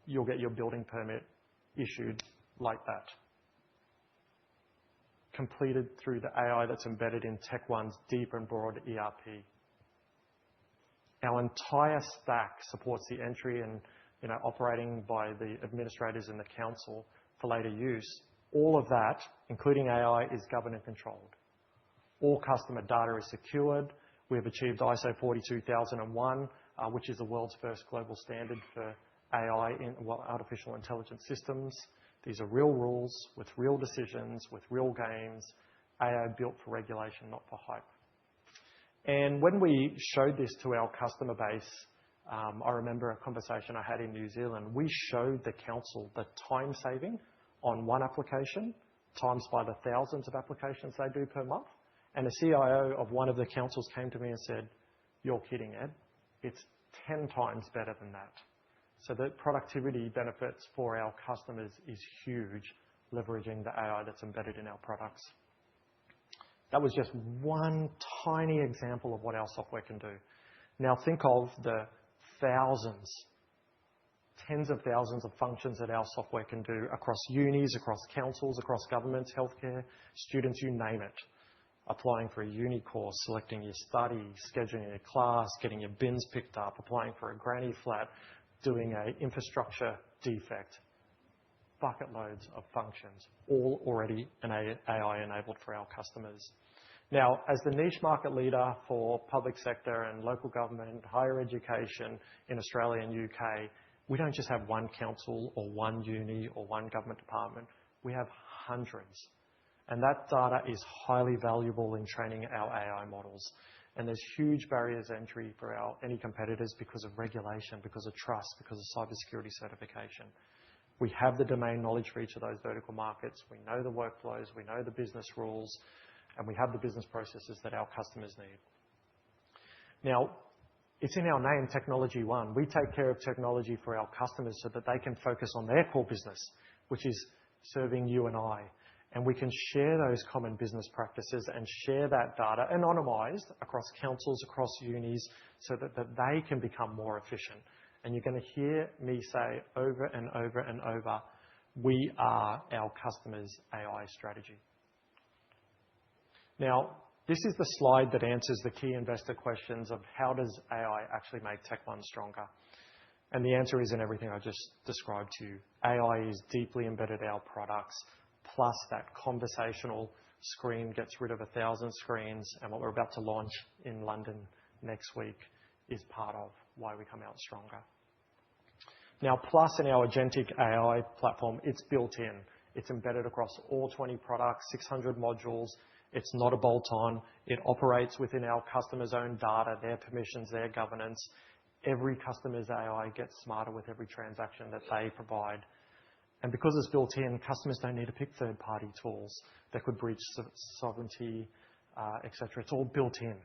you'll get your building permit issued like that, completed through the AI that's embedded in TechOne's deep and broad ERP. Our entire stack supports the entry and operating by the administrators in the council for later use. All of that, including AI, is governed and controlled. All customer data is secured. We have achieved ISO 42001, which is the world's first global standard for AI, artificial intelligence systems. These are real rules with real decisions, with real games, AI built for regulation, not for hype. And when we showed this to our customer base, I remember a conversation I had in New Zealand. We showed the council the time saving on one application times by the thousands of applications they do per month. And the CIO of one of the councils came to me and said, "You're kidding, Ed. It's 10 times better than that." So the productivity benefits for our customers is huge, leveraging the AI that's embedded in our products. That was just one tiny example of what our software can do. Now think of the thousands, tens of thousands of functions that our software can do across unis, across councils, across governments, healthcare, students, you name it. Applying for a uni course, selecting your study, scheduling your class, getting your bins picked up, applying for a granny flat, doing an infrastructure defect. Bucket loads of functions, all already AI enabled for our customers. Now, as the niche market leader for public sector and local government, higher education in Australia and UK, we don't just have one council or one uni or one government department. We have hundreds. And that data is highly valuable in training our AI models. And there's huge barriers to entry for any competitors because of regulation, because of trust, because of cybersecurity certification. We have the domain knowledge for each of those vertical markets. We know the workflows. We know the business rules. And we have the business processes that our customers need. Now, it's in our name, Technology One. We take care of technology for our customers so that they can focus on their core business, which is serving you and I. And we can share those common business practices and share that data anonymized across councils, across unis, so that they can become more efficient. And you're going to hear me say over and over and over, we are our customers' AI strategy. Now, this is the slide that answers the key investor questions of how does AI actually make TechOne stronger? And the answer is in everything I just described to you. AI is deeply embedded in our products, plus that conversational screen gets rid of 1,000 screens, and what we're about to launch in London next week is part of why we come out stronger. Now, Plus in our agentic AI platform, it's built in. It's embedded across all 20 products, 600 modules. It's not a bolt-on. It operates within our customers' own data, their permissions, their governance. Every customer's AI gets smarter with every transaction that they provide. And because it's built in, customers don't need to pick third-party tools that could breach sovereignty, etc. It's all built in.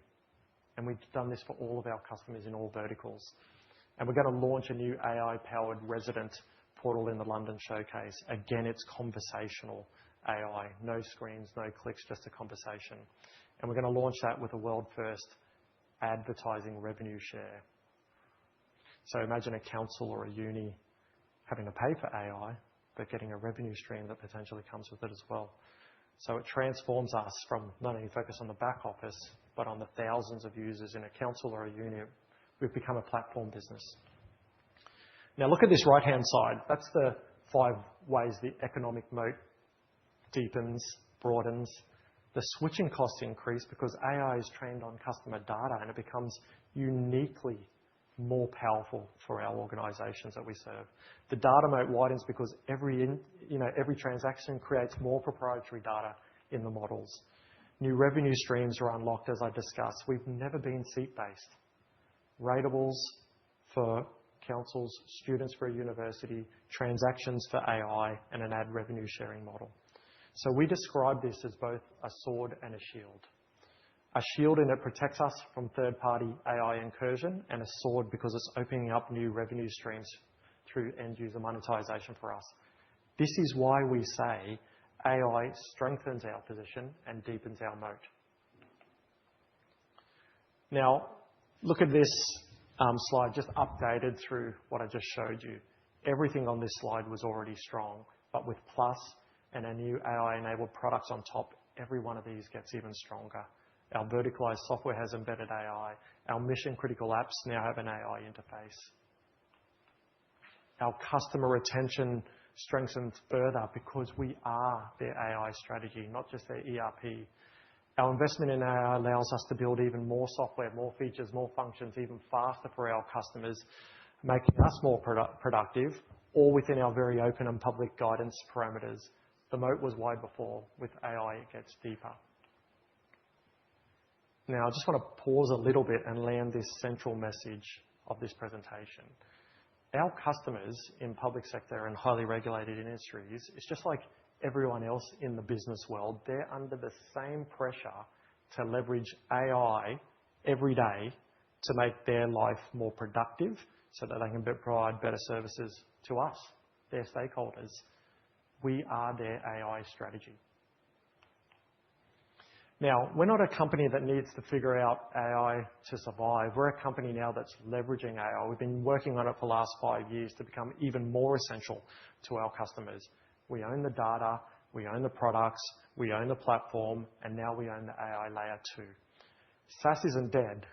And we've done this for all of our customers in all verticals. And we're going to launch a new AI-powered resident portal in the London showcase. Again, it's conversational AI. No screens, no clicks, just a conversation. And we're going to launch that with a world-first advertising revenue share. So imagine a council or a uni having to pay for AI, but getting a revenue stream that potentially comes with it as well. So it transforms us from not only focus on the back office, but on the thousands of users in a council or a unit. We've become a platform business. Now look at this right-hand side. That's the 5 ways the economic moat deepens, broadens. The switching costs increase because AI is trained on customer data, and it becomes uniquely more powerful for our organizations that we serve. The data moat widens because every transaction creates more proprietary data in the models. New revenue streams are unlocked, as I discussed. We've never been seat-based. Ratables for councils, students for a university, transactions for AI, and an ad revenue sharing model. So we describe this as both a sword and a shield. A shield in it protects us from third-party AI incursion, and a sword because it's opening up new revenue streams through end-user monetization for us. This is why we say AI strengthens our position and deepens our moat. Now, look at this slide, just updated through what I just showed you. Everything on this slide was already strong, but with Plus and our new AI-enabled products on top, every one of these gets even stronger. Our verticalized software has embedded AI. Our mission-critical apps now have an AI interface. Our customer retention strengthens further because we are their AI strategy, not just their ERP. Our investment in AI allows us to build even more software, more features, more functions, even faster for our customers, making us more productive, all within our very open and public guidance parameters. The moat was wide before. With AI, it gets deeper. Now, I just want to pause a little bit and land this central message of this presentation. Our customers in public sector and highly regulated industries, it's just like everyone else in the business world. They're under the same pressure to leverage AI every day to make their life more productive so that they can provide better services to us, their stakeholders. We are their AI strategy. Now, we're not a company that needs to figure out AI to survive. We're a company now that's leveraging AI. We've been working on it for the last 5 years to become even more essential to our customers. We own the data, we own the products, we own the platform, and now we own the AI layer too. SaaS isn't dead,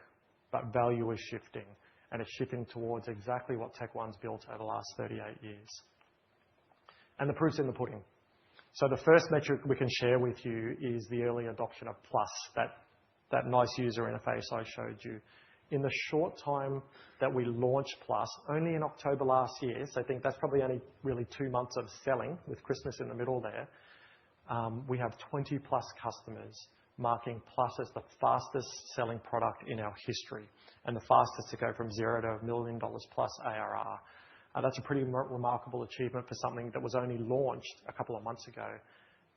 but value is shifting, and it's shifting towards exactly what TechOne's built over the last 38 years. And the proof's in the pudding. So the first metric we can share with you is the early adoption of Plus, that nice user interface I showed you. In the short time that we launched Plus, only in October last year, so I think that's probably only really 2 months of selling with Christmas in the middle there, we have 20 plus customers, marking Plus as the fastest selling product in our history and the fastest to go from 0 to $1 million plus ARR. That's a pretty remarkable achievement for something that was only launched a couple of months ago,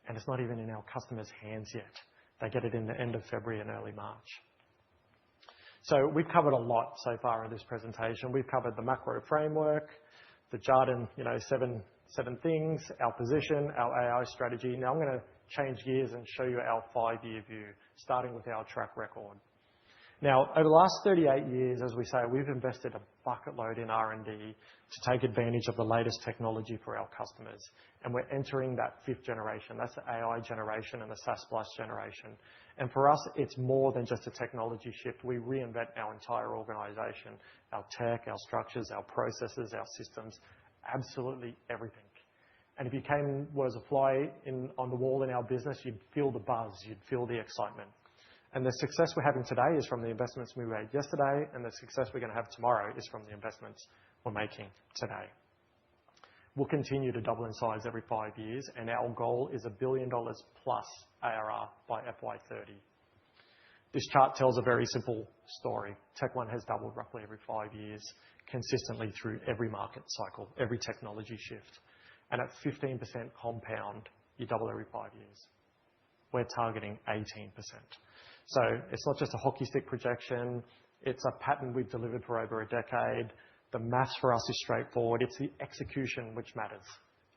and it's not even in our customers' hands yet. They get it in the end of February and early March. So we've covered a lot so far in this presentation. We've covered the macro framework, the Jarden, 7 things, our position, our AI strategy. Now I'm going to change gears and show you our 5-year view, starting with our track record. Now, over the last 38 years, as we say, we've invested a bucket load in R&D to take advantage of the latest technology for our customers. And we're entering that 5th generation. That's the AI generation and the SaaS Plus generation. And for us, it's more than just a technology shift. We reinvent our entire organization, our tech, our structures, our processes, our systems, absolutely everything. And if you was a fly on the wall in our business, you'd feel the buzz, you'd feel the excitement. And the success we're having today is from the investments we made yesterday, and the success we're going to have tomorrow is from the investments we're making today. We'll continue to double in size every 5 years, and our goal is $1 billion plus ARR by FY30. This chart tells a very simple story. TechOne has doubled roughly every 5 years, consistently through every market cycle, every technology shift. And at 15% compound, you double every 5 years. We're targeting 18%. So it's not just a hockey stick projection. It's a pattern we've delivered for over a decade. The maths for us is straightforward. It's the execution which matters.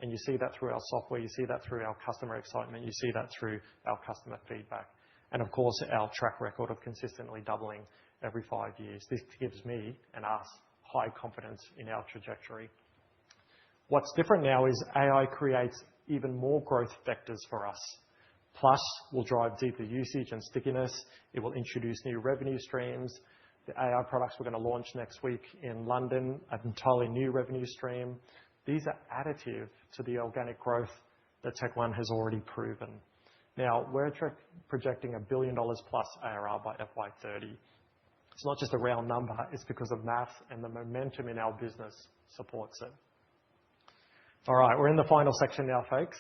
And you see that through our software. You see that through our customer excitement. You see that through our customer feedback. And of course, our track record of consistently doubling every 5 years. This gives me and us high confidence in our trajectory. What's different now is AI creates even more growth vectors for us. Plus will drive deeper usage and stickiness. It will introduce new revenue streams. The AI products we're going to launch next week in London, an entirely new revenue stream. These are additive to the organic growth that TechOne has already proven. Now, we're projecting $1 billion plus ARR by FY30. It's not just a round number. It's because of math and the momentum in our business supports it. All right, we're in the final section now, folks.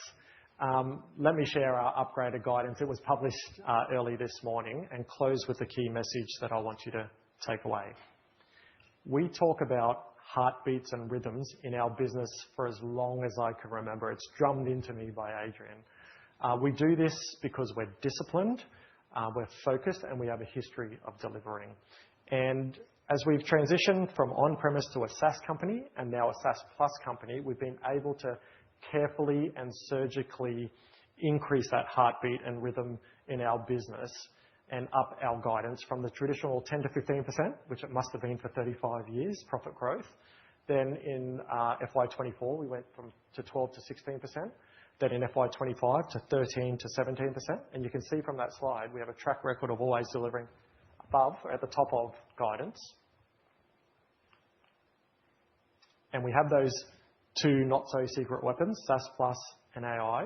Let me share our upgraded guidance. It was published early this morning and close with the key message that I want you to take away. We talk about heartbeats and rhythms in our business for as long as I can remember. It's drummed into me by Adrian. We do this because we're disciplined, we're focused, and we have a history of delivering. And as we've transitioned from on-premise to a SaaS company and now a SaaS Plus company, we've been able to carefully and surgically increase that heartbeat and rhythm in our business and up our guidance from the traditional 10 to 15%, which it must have been for 35 years, profit growth. Then in FY24, we went to 12 to 16%. Then in FY25 to 13 to 17%. And you can see from that slide, we have a track record of always delivering above, at the top of guidance. And we have those two not-so-secret weapons, SaaS Plus and AI.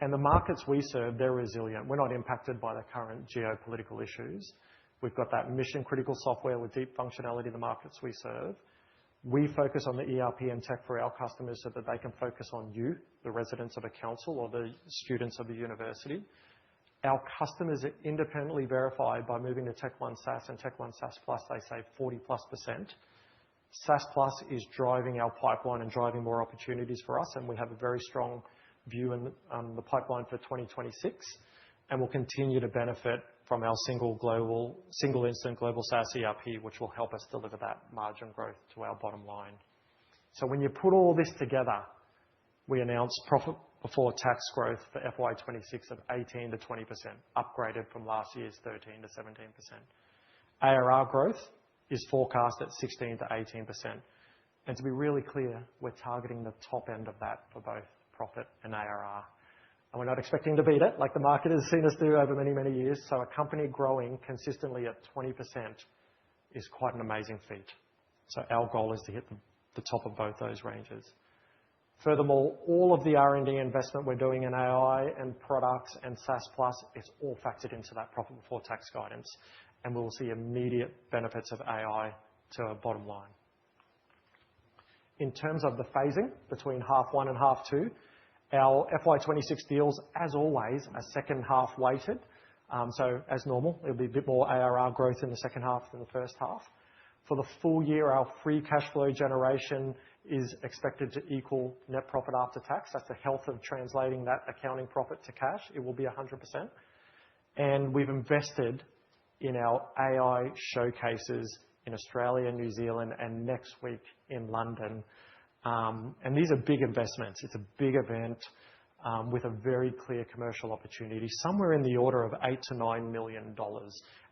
And the markets we serve, they're resilient. We're not impacted by the current geopolitical issues. We've got that mission-critical software with deep functionality in the markets we serve. We focus on the ERP and tech for our customers so that they can focus on you, the residents of a council or the students of the university. Our customers are independently verified by moving to TechOne SaaS and TechOne SaaS Plus. They save 40+%. SaaS Plus is driving our pipeline and driving more opportunities for us, and we have a very strong view on the pipeline for 2026, and we'll continue to benefit from our single instant global SaaS ERP, which will help us deliver that margin growth to our bottom line. So when you put all this together, we announced profit before tax growth for FY26 of 18 to 20%, upgraded from last year's 13 to 17%. ARR growth is forecast at 16 to 18%. And to be really clear, we're targeting the top end of that for both profit and ARR. And we're not expecting to beat it like the market has seen us do over many, many years. So a company growing consistently at 20% is quite an amazing feat. So our goal is to hit the top of both those ranges. Furthermore, all of the R&D investment we're doing in AI and products and SaaS Plus, it's all factored into that profit before tax guidance. And we will see immediate benefits of AI to our bottom line. In terms of the phasing between half one and half two, our FY26 deals, as always, are second half weighted. So as normal, there'll be a bit more ARR growth in the second half than the first half. For the full year, our free cash flow generation is expected to equal net profit after tax. That's the health of translating that accounting profit to cash. It will be 100%. And we've invested in our AI showcases in Australia, New Zealand, and next week in London. And these are big investments. It's a big event with a very clear commercial opportunity, somewhere in the order of $8 to $9 million.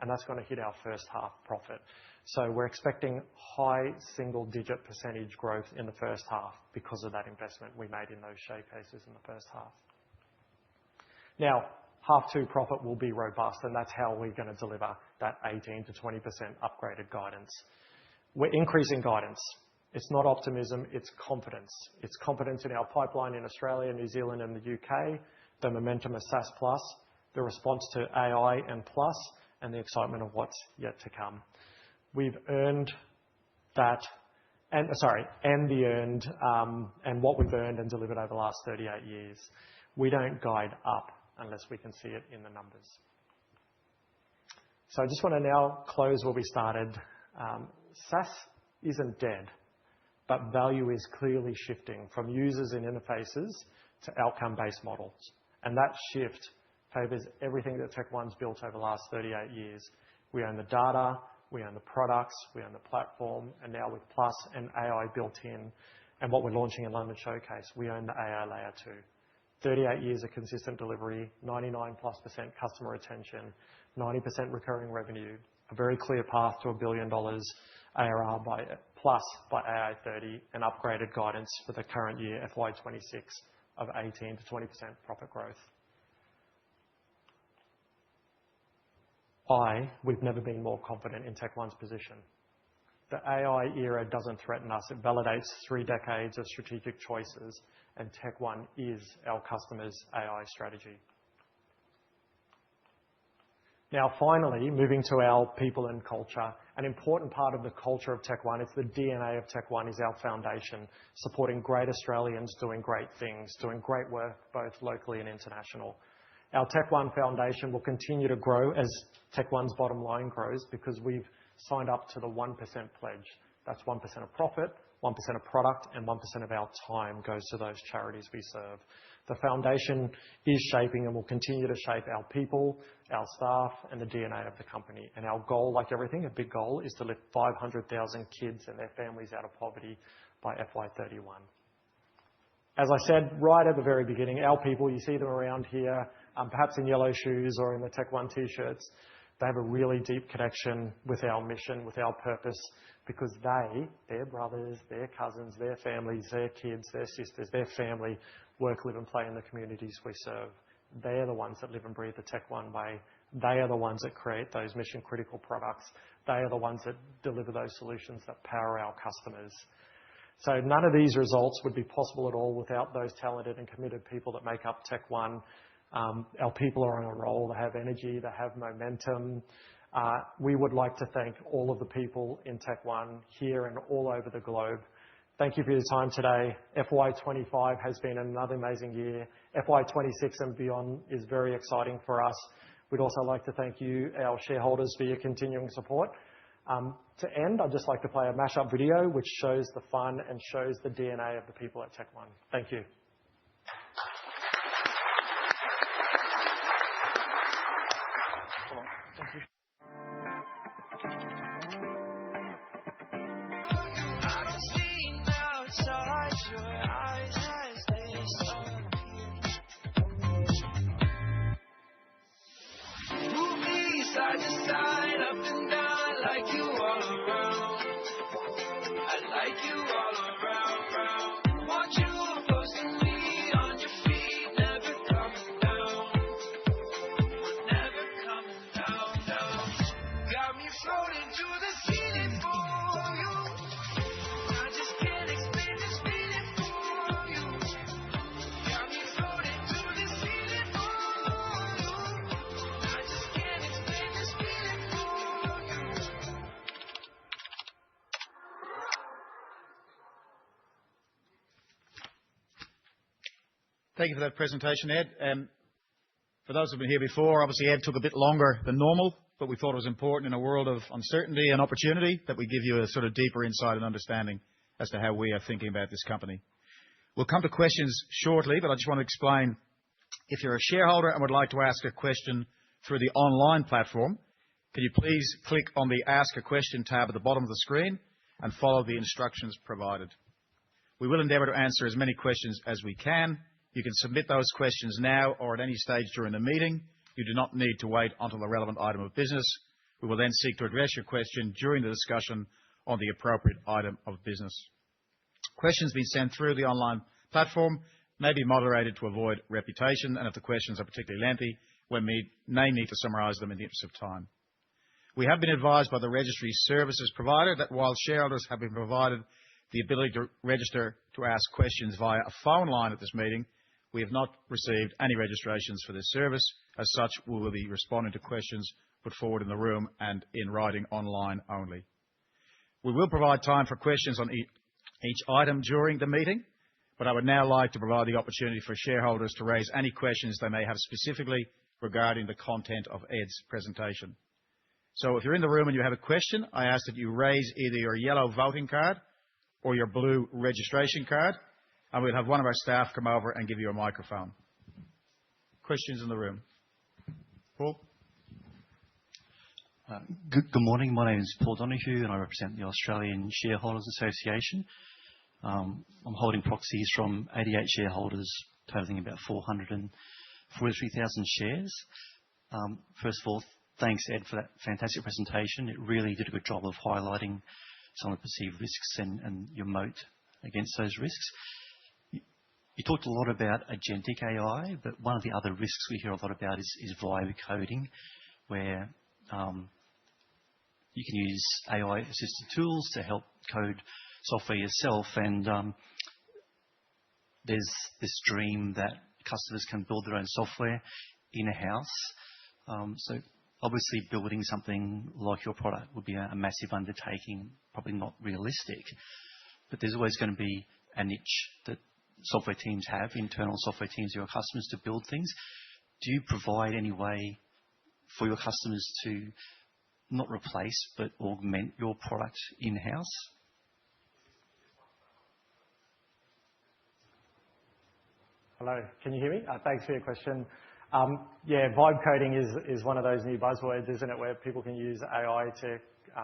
And that's going to hit our first half profit. So we're expecting high single-digit % growth in the first half because of that investment we made in those showcases in the first half. Now, half two profit will be robust, and that's how we're going to deliver that 18 to 20% upgraded guidance. We're increasing guidance. It's not optimism, it's confidence. It's confidence in our pipeline in Australia, New Zealand, and the UK, the momentum of SaaS Plus, the response to AI and Plus, and the excitement of what's yet to come. We've earned that, and what we've earned and delivered over the last 38 years. We don't guide up unless we can see it in the numbers. So I just want to now close where we started. SaaS isn't dead, but value is clearly shifting from users and interfaces to outcome-based models. And that shift favors everything that TechOne's built over the last 38 years. We own the data, we own the products, we own the platform, and now with Plus and AI built in, and what we're launching in London Showcase, we own the AI layer too. 38 years of consistent delivery, 99+% customer retention, 90% recurring revenue, a very clear path to $1 billion ARR by AI30, and upgraded guidance for the current year, FY26, of 18% to 20% profit growth. We've never been more confident in TechOne's position. The AI era doesn't threaten us. It validates 3 decades of strategic choices, and TechOne is our customers' AI strategy. Now, finally, moving to our people and culture. An important part of the culture of TechOne, it's the DNA of TechOne, is our foundation, supporting great Australians doing great things, doing great work both locally and international. Our TechOne Foundation will continue to grow as TechOne's bottom line grows because we've signed up to the 1% pledge. That's 1% of profit, 1% of product, and 1% of our time goes to those charities we serve. The foundation is shaping and will continue to shape our people, our staff, and the DNA of the company. And our goal, like everything, a big goal, is to lift 500,000 kids and their families out of poverty by FY31. As I said right at the very beginning, our people, you see them around here, perhaps in yellow shoes or in the TechOne t-shirts, they have a really deep connection with our mission, with our purpose, because they, their brothers, their cousins, their families, their kids, their sisters, their family work, live and play in the communities we serve. They are the ones that live and breathe the TechOne way. They are the ones that create those mission critical products. They are the ones that deliver those solutions that power our customers. So none of these results would be possible at all without those talented and committed people that make up TechOne. Our people are on a roll. They have energy. They have momentum. We would like to thank all of the people in TechOne here and all over the globe. Thank you for your time today. FY25 has been another amazing year. FY26 and beyond is very exciting for us. We'd also like to thank you, our shareholders, for your continuing support. To end, I'd just like to play a mashup video which shows the fun and shows the DNA of the people at TechOne. Thank you. Thank you. Side to side, up and down, I like you all around. I like you all around. Want you close to me, on your feet, never coming down. Never coming down. Got me floating to the ceiling for you. I just can't explain this feeling for you. Got me floating to the ceiling for you. I just can't explain this feeling for you. Thank you for that presentation, Ed. For those who've been here before, obviously Ed took a bit longer than normal, but we thought it was important in a world of uncertainty and opportunity that we give you a sort of deeper insight and understanding as to how we are thinking about this company. We'll come to questions shortly, but I just want to explain, if you're a shareholder and would like to ask a question through the online platform, can you please click on the Ask a Question tab at the bottom of the screen and follow the instructions provided. We will endeavour to answer as many questions as we can. You can submit those questions now or at any stage during the meeting. You do not need to wait until the relevant item of business. We will then seek to address your question during the discussion on the appropriate item of business. Questions being sent through the online platform may be moderated to avoid repetition, and if the questions are particularly lengthy, we may need to summarise them in the interest of time. We have been advised by the registry services provider that while shareholders have been provided the ability to register to ask questions via a phone line at this meeting, we have not received any registrations for this service. As such, we will be responding to questions put forward in the room and in writing online only. We will provide time for questions on each item during the meeting, but I would now like to provide the opportunity for shareholders to raise any questions they may have specifically regarding the content of Ed's presentation. So if you're in the room and you have a question, I ask that you raise either your yellow voting card or your blue registration card, and we'll have one of our staff come over and give you a microphone. Questions in the room? Paul? Good morning. My name is Paul Donoghue and I represent the Australian Shareholders Association. I'm holding proxies from 88 shareholders totalling about 443,000 shares. First of all, thanks, Ed, for that fantastic presentation. It really did a good job of highlighting some of the perceived risks and your moat against those risks. You talked a lot about agentic AI, but one of the other risks we hear a lot about is vibe coding, where you can use AI-assisted tools to help code software yourself. And there's this dream that customers can build their own software in-house. So obviously, building something like your product would be a massive undertaking, probably not realistic. But there's always going to be a niche that software teams have, internal software teams who are customers, to build things. Do you provide any way for your customers to not replace but augment your product in-house? Hello, can you hear me? Thanks for your question. Yeah, vibe coding is one of those new buzzwords, isn't it, where people can use AI to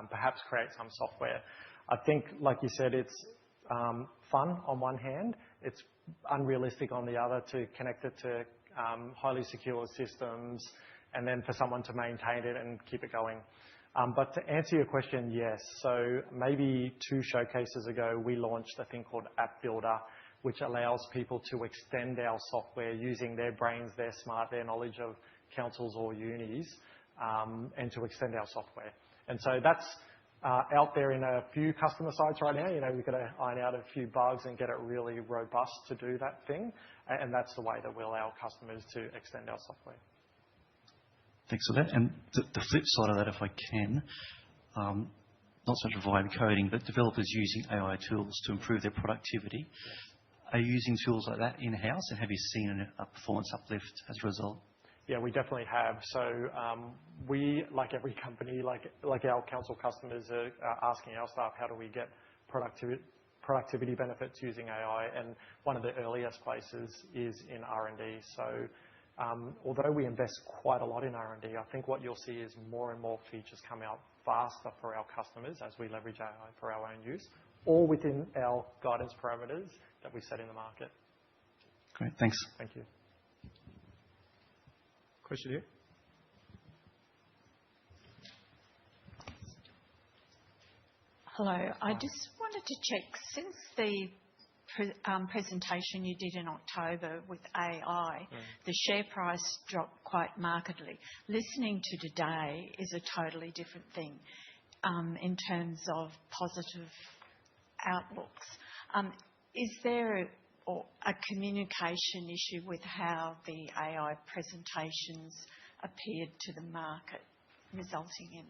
perhaps create some software. I think, like you said, it's fun on one hand. It's unrealistic on the other to connect it to highly secure systems and then for someone to maintain it and keep it going. But to answer your question, yes. So maybe 2 showcases ago, we launched a thing called App Builder, which allows people to extend our software using their brains, their smart, their knowledge of councils or unis, and to extend our software. And so that's out there in a few customer sites right now. You know, we've got to iron out a few bugs and get it really robust to do that thing. And that's the way that we'll allow customers to extend our software. Thanks for that. And the flip side of that, if I can, not so much vibe coding, but developers using AI tools to improve their productivity. Are you using tools like that in-house, and have you seen a performance uplift as a result? Yeah, we definitely have. So we, like every company, like our council customers, are asking our staff, how do we get productivity benefits using AI? And one of the earliest places is in R&D. So although we invest quite a lot in R&D, I think what you'll see is more and more features come out faster for our customers as we leverage AI for our own use, all within our guidance parameters that we set in the market. Great, thanks. Thank you. Question here. Hello. I just wanted to check, since the presentation you did in October with AI, the share price dropped quite markedly. Listening to today is a totally different thing in terms of positive outlooks. Is there a communication issue with how the AI presentations appeared to the market, resulting in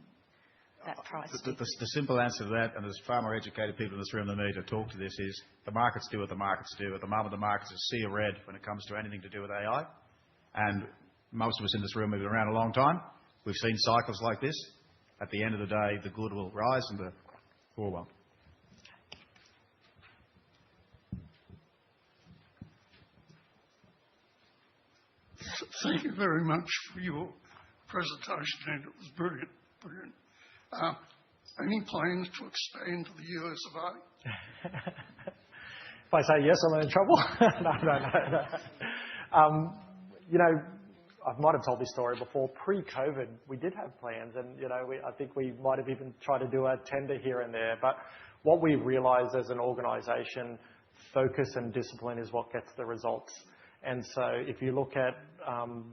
that price? The simple answer to that, and there's far more educated people in this room than me to talk to this, is the markets do what the markets do. At the moment, the markets are sea of red when it comes to anything to do with AI. And most of us in this room have been around a long time. We've seen cycles like this. At the end of the day, the good will rise and the poor won't. Thank you very much for your presentation, and it was brilliant. Any plans to expand to the US of A? If I say yes, I'm in trouble? No. You know, I might have told this story before. Pre-COVID, we did have plans, and you know, I think we might have even tried to do a tender here and there. But what we realised as an organisation, focus and discipline is what gets the results. And so if you look at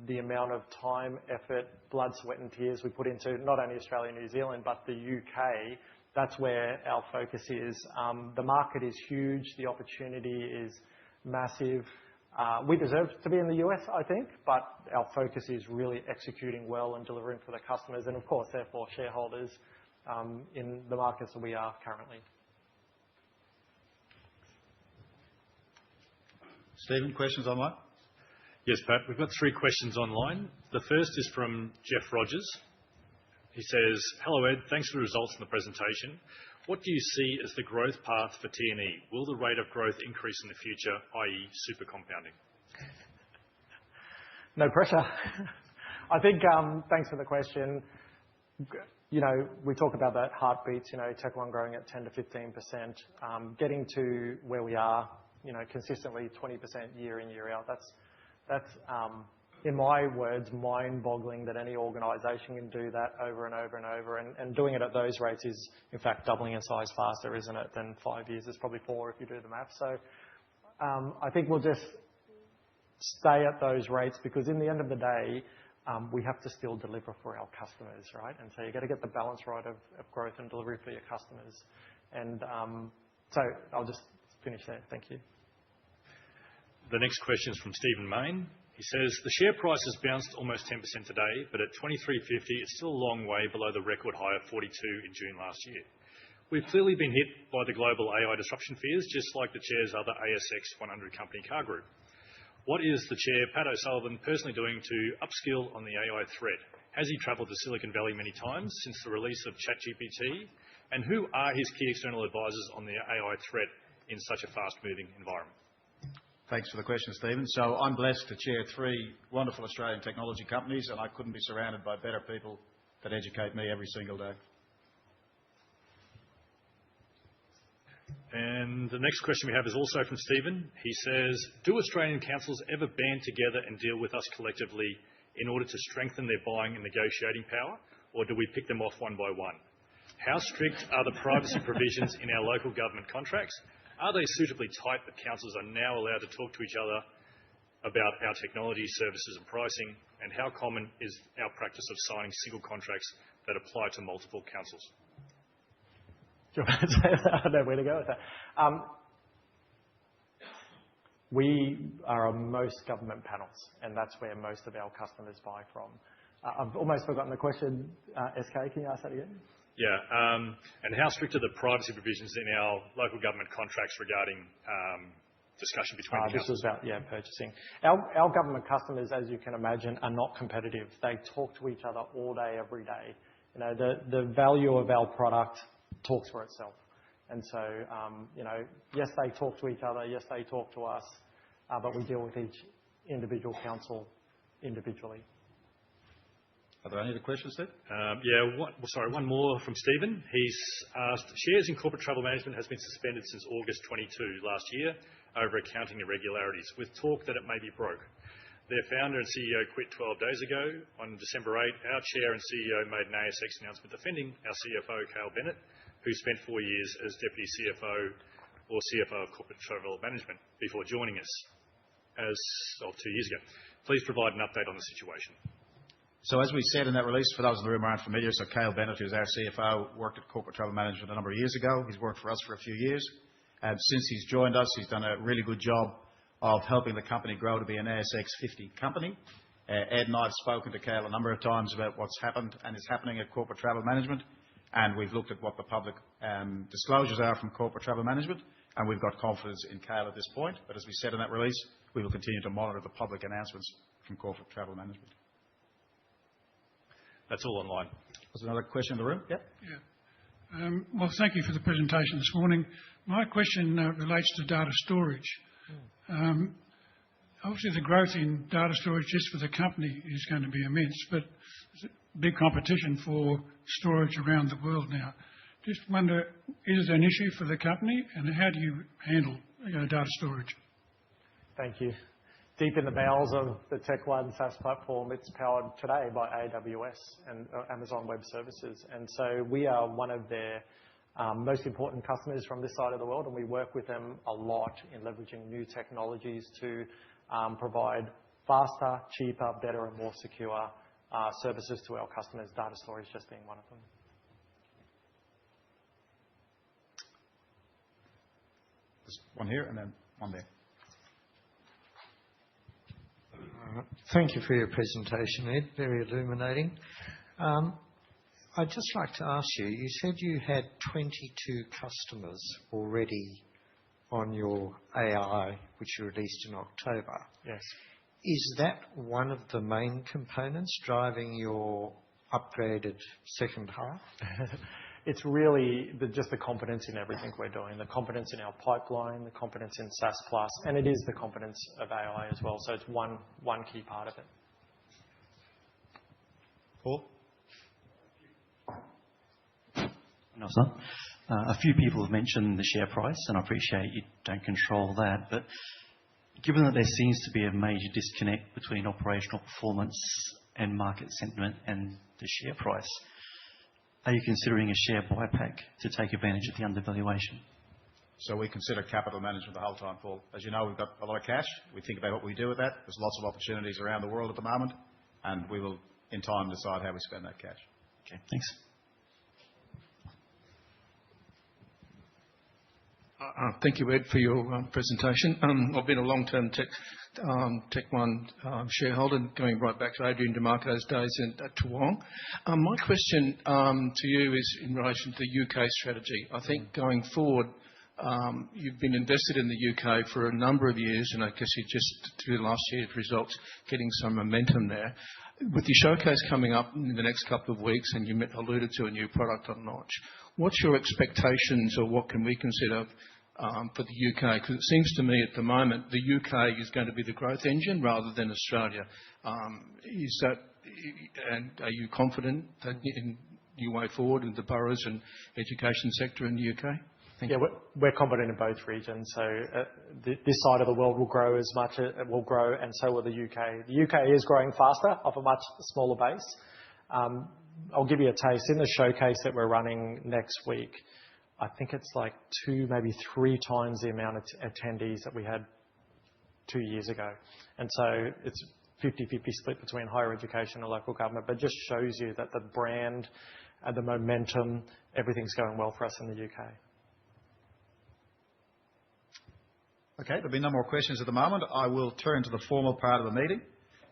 the amount of time, effort, blood, sweat and tears we put into not only Australia and New Zealand, but the UK, that's where our focus is. The market is huge. The opportunity is massive. We deserve to be in the US, I think, but our focus is really executing well and delivering for the customers and, of course, therefore, shareholders in the markets that we are currently. Stephen, questions online? Yes, Pat. We've got 3 questions online. The first is from Jeff Rogers. He says, "Hello, Ed. Thanks for the results in the presentation. What do you see as the growth path for T&E? Will the rate of growth increase in the future, i.e. super compounding?" No pressure. I think, thanks for the question. You know, we talk about that heartbeats, you know, Tech One growing at 10 to 15%, getting to where we are, you know, consistently 20% year in, year out. That's in my words, mind-boggling that any organisation can do that over and over and over. And doing it at those rates is, in fact, doubling in size faster, isn't it, than 5 years? It's probably 4 if you do the math. So I think we'll just stay at those rates because in the end of the day, we have to still deliver for our customers, right? And so you've got to get the balance right of growth and delivery for your customers. And so I'll just finish there. Thank you. The next question is from Stephen Main. He says, the share price has bounced almost 10% today, but at 23.50, it's still a long way below the record high of 42 in June last year. We've clearly been hit by the global AI disruption fears, just like the chair's other ASX 100 company car group. What is the chair, Pat O'Sullivan, personally doing to upskill on the AI threat? Has he travelled to Silicon Valley many times since the release of ChatGPT? And who are his key external advisors on the AI threat in such a fast-moving environment? Thanks for the question, Stephen. So I'm blessed to chair 3 wonderful Australian technology companies, and I couldn't be surrounded by better people that educate me every single day. And the next question we have is also from Stephen. He says, do Australian councils ever band together and deal with us collectively in order to strengthen their buying and negotiating power, or do we pick them off one by one? How strict are the privacy provisions in our local government contracts? Are they suitably tight that councils are now allowed to talk to each other about our technology, services and pricing? And how common is our practice of signing single contracts that apply to multiple councils? Do you want to say that? I don't know where to go with that. We are on most government panels, and that's where most of our customers buy from. I've almost forgotten the question. SK, can you ask that again? Yeah. And how strict are the privacy provisions in our local government contracts regarding discussion between the councils? This is about, purchasing. Our government customers, as you can imagine, are not competitive. They talk to each other all day, every day. You know, the value of our product talks for itself. And so, you know, yes, they talk to each other. Yes, they talk to us. But we deal with each individual council individually. Are there any other questions, Steve? One more from Stephen. He's asked, shares in corporate travel management has been suspended since August 22 last year over accounting irregularities, with talk that it may be broke. Their founder and CEO quit 12 days ago. On December 8, our chair and CEO made an ASX announcement defending our CFO, Cale Bennett, who spent 4 years as Deputy CFO or CFO of Corporate Travel Management before joining us as of 2 years ago. Please provide an update on the situation. So as we said in that release, for those in the room who aren't familiar, so Cale Bennett, who's our CFO, worked at Corporate Travel Management a number of years ago. He's worked for us for a few years. And since he's joined us, he's done a really good job of helping the company grow to be an ASX 50 company. Ed and I have spoken to Cale a number of times about what's happened and is happening at Corporate Travel Management. And we've looked at what the public disclosures are from Corporate Travel Management. And we've got confidence in Cale at this point. But as we said in that release, we will continue to monitor the public announcements from Corporate Travel Management. That's all online. Was there another question in the room? Yep. Yeah. Well, thank you for the presentation this morning. My question relates to data storage. Obviously, the growth in data storage just for the company is going to be immense, but there's a big competition for storage around the world now. Just wonder, is it an issue for the company, and how do you handle data storage? Thank you. Deep in the bowels of the TechOne SaaS platform, it's powered today by AWS and Amazon Web Services. And so we are one of their most important customers from this side of the world, and we work with them a lot in leveraging new technologies to provide faster, cheaper, better, and more secure services to our customers, data storage just being one of them. There's one here and then one there. Thank you for your presentation, Ed. Very illuminating. I'd just like to ask you, you said you had 22 customers already on your AI, which you released in October. Yes. Is that one of the main components driving your upgraded second half? It's really just the confidence in everything we're doing, the confidence in our pipeline, the confidence in SaaS Plus, and it is the confidence of AI as well. So it's one key part of it. Paul? No, sir. A few people have mentioned the share price, and I appreciate you don't control that. But given that there seems to be a major disconnect between operational performance and market sentiment and the share price, are you considering a share buyback to take advantage of the undervaluation? We consider capital management the whole time, Paul. As you know, we've got a lot of cash. We think about what we do with that. There's lots of opportunities around the world at the moment, and we will, in time, decide how we spend that cash. Okay, thanks. Thank you, Ed, for your presentation. I've been a long-term Tech One shareholder, going right back to Adrian DeMarco's days at Toowong. My question to you is in relation to the U.K. strategy. I think going forward, you've been invested in the U.K. for a number of years, and I guess you just, through last year's results, getting some momentum there. With your showcase coming up in the next couple of weeks, and you alluded to a new product on launch, what's your expectations, or what can we consider for the U.K.? Because it seems to me at the moment the U.K. is going to be the growth engine rather than Australia. Is that, and are you confident that in your way forward in the boroughs and education sector in the U.K.? Thank you. We're confident in both regions. This side of the world will grow as much as it will grow, and so will the U.K. The U.K. is growing faster off a much smaller base. I'll give you a taste. In the showcase that we're running next week, I think it's like 2, maybe 3 times the amount of attendees that we had 2 years ago. It's 50-50 split between higher education and local government, but just shows you that the brand and the momentum, everything's going well for us in the U.K. Okay, there'll be no more questions at the moment. I will turn to the formal part of the meeting.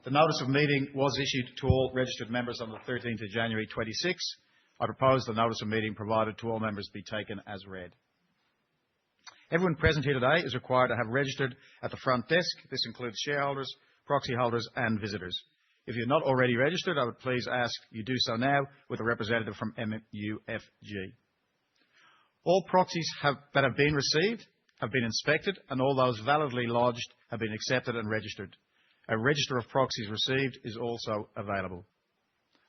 The notice of meeting was issued to all registered members on the 13th of January 26. I propose the notice of meeting provided to all members be taken as read. Everyone present here today is required to have registered at the front desk. This includes shareholders, proxy holders and visitors. If you're not already registered, I would please ask you do so now with a representative from MUFG. All proxies that have been received have been inspected, and all those validly lodged have been accepted and registered. A register of proxies received is also available.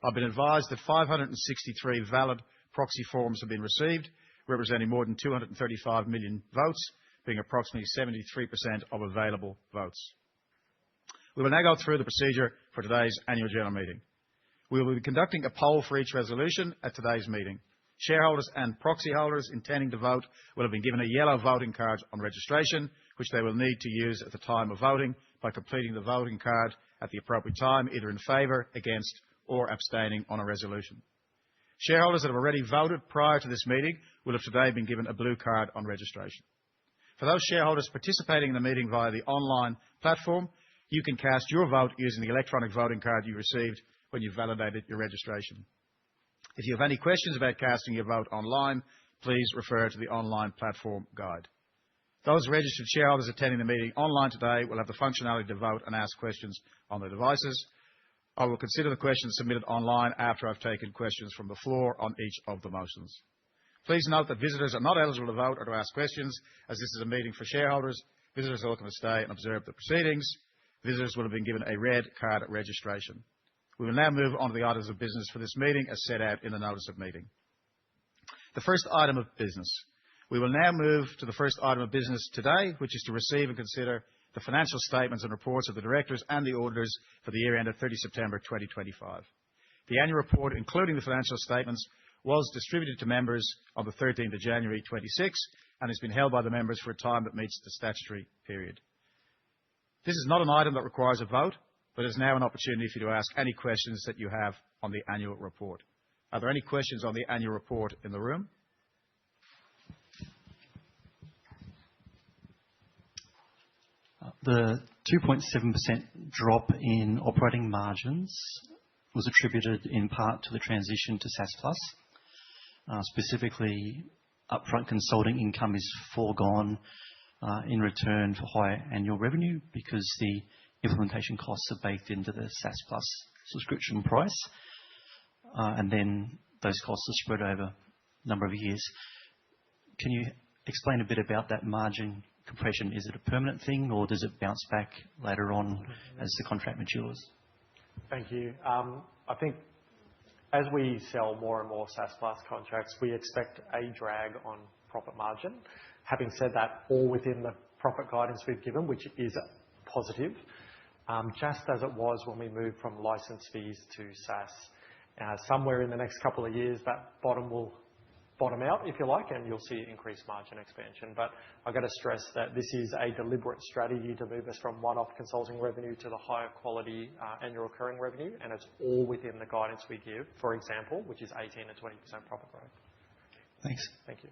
I've been advised that 563 valid proxy forms have been received, representing more than 235 million votes, being approximately 73% of available votes. We will now go through the procedure for today's annual general meeting. We will be conducting a poll for each resolution at today's meeting. Shareholders and proxy holders intending to vote will have been given a yellow voting card on registration, which they will need to use at the time of voting by completing the voting card at the appropriate time, either in favour, against, or abstaining on a resolution. Shareholders that have already voted prior to this meeting will have today been given a blue card on registration. For those shareholders participating in the meeting via the online platform, you can cast your vote using the electronic voting card you received when you validated your registration. If you have any questions about casting your vote online, please refer to the online platform guide. Those registered shareholders attending the meeting online today will have the functionality to vote and ask questions on their devices. I will consider the questions submitted online after I've taken questions from the floor on each of the motions. Please note that visitors are not eligible to vote or to ask questions, as this is a meeting for shareholders. Visitors are welcome to stay and observe the proceedings. Visitors will have been given a red card at registration. We will now move on to the items of business for this meeting as set out in the notice of meeting. The first item of business. We will now move to the first item of business today, which is to receive and consider the financial statements and reports of the directors and the auditors for the year ended 30 September 2025. The annual report, including the financial statements, was distributed to members on the 13th of January 26 and has been held by the members for a time that meets the statutory period. This is not an item that requires a vote, but is now an opportunity for you to ask any questions that you have on the annual report. Are there any questions on the annual report in the room? The 2.7% drop in operating margins was attributed in part to the transition to SaaS+. Specifically, upfront consulting income is foregone in return for higher annual revenue because the implementation costs are baked into the SaaS+ subscription price, and then those costs are spread over a number of years. Can you explain a bit about that margin compression? Is it a permanent thing, or does it bounce back later on as the contract matures? Thank you. I think as we sell more and more SaaS+ contracts, we expect a drag on profit margin. Having said that, all within the profit guidance we've given, which is positive, just as it was when we moved from license fees to SaaS. Somewhere in the next couple of years, that bottom will bottom out, if you like, and you'll see increased margin expansion. But I've got to stress that this is a deliberate strategy to move us from one-off consulting revenue to the higher quality annual recurring revenue, and it's all within the guidance we give, for example, which is 18% to 20% profit growth. Thanks. Thank you.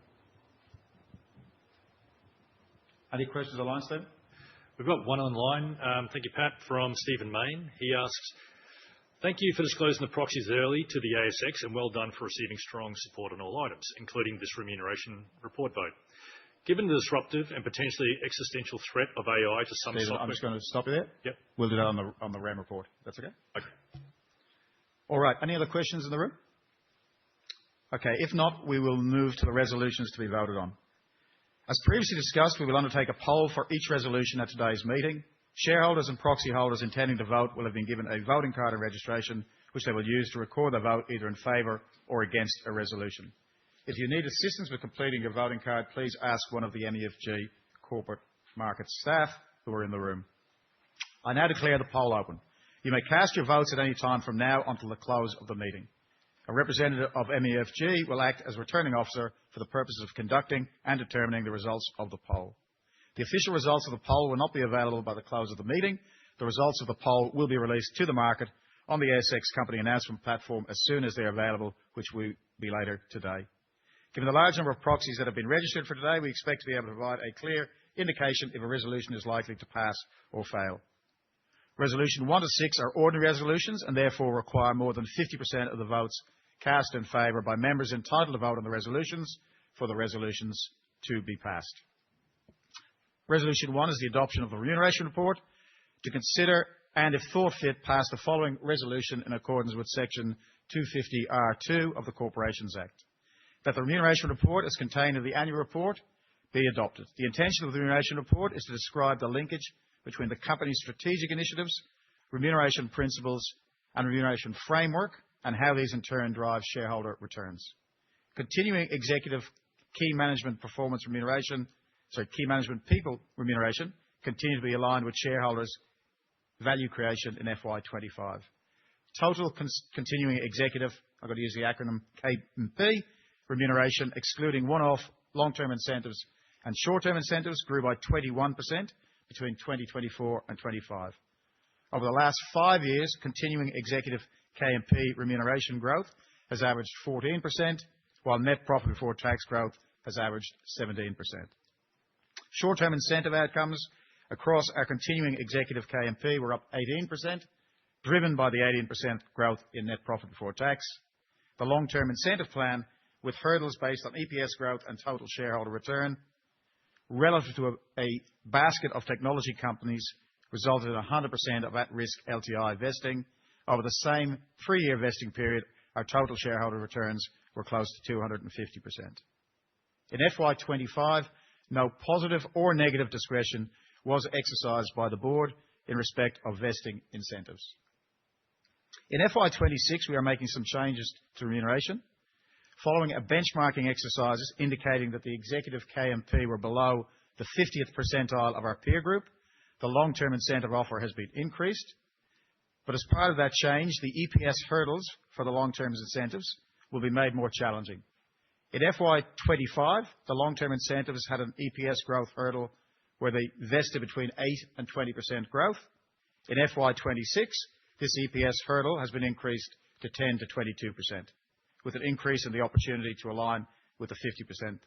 Any questions online, Stephen? We've got one online. Thank you, Pat, from Stephen Mayne. He asks, "Thank you for disclosing the proxies early to the ASX, and well done for receiving strong support on all items, including this remuneration report vote. Given the disruptive and potentially existential threat of AI to some Stephen, software..." I'm just going to stop you there. Yep. We'll do that on the REM report. That's okay? Okay. All right. Any other questions in the room? Okay. If not, we will move to the resolutions to be voted on. As previously discussed, we will undertake a poll for each resolution at today's meeting. Shareholders and proxy holders intending to vote will have been given a voting card of registration, which they will use to record their vote either in favour or against a resolution. If you need assistance with completing your voting card, please ask one of the MUFG corporate markets staff who are in the room. I now declare the poll open. You may cast your votes at any time from now until the close of the meeting. A representative of MUFG will act as returning officer for the purposes of conducting and determining the results of the poll. The official results of the poll will not be available by the close of the meeting. The results of the poll will be released to the market on the ASX company announcement platform as soon as they are available, which will be later today. Given the large number of proxies that have been registered for today, we expect to be able to provide a clear indication if a resolution is likely to pass or fail. Resolution 1 to 6 are ordinary resolutions and therefore require more than 50% of the votes cast in favour by members entitled to vote on the resolutions for the resolutions to be passed. Resolution 1 is the adoption of the remuneration report. To consider and, if thought fit, pass the following resolution in accordance with Section 250R(2) of the Corporations Act. That the remuneration report as contained in the annual report be adopted. The intention of the remuneration report is to describe the linkage between the company's strategic initiatives, remuneration principles and remuneration framework, and how these in turn drive shareholder returns. Continuing executive key management people remuneration continue to be aligned with shareholders' value creation in FY25. Total continuing executive, I've got to use the acronym KMP, remuneration excluding one-off long-term incentives and short-term incentives grew by 21% between 2024 and 25. Over the last 5 years, continuing executive KMP remuneration growth has averaged 14%, while net profit before tax growth has averaged 17%. Short-term incentive outcomes across our continuing executive KMP were up 18%, driven by the 18% growth in net profit before tax. The long-term incentive plan, with hurdles based on EPS growth and total shareholder return, relative to a basket of technology companies, resulted in 100% of at-risk LTI vesting. Over the same 3-year vesting period, our total shareholder returns were close to 250%. In FY25, no positive or negative discretion was exercised by the board in respect of vesting incentives. In FY26, we are making some changes to remuneration. Following a benchmarking exercises indicating that the executive KMP were below the 50th percentile of our peer group, the long-term incentive offer has been increased. But as part of that change, the EPS hurdles for the long-term incentives will be made more challenging. In FY25, the long-term incentives had an EPS growth hurdle where they vested between 8% and 20% growth. In FY26, this EPS hurdle has been increased to 10% to 22%, with an increase in the opportunity to align with the 50%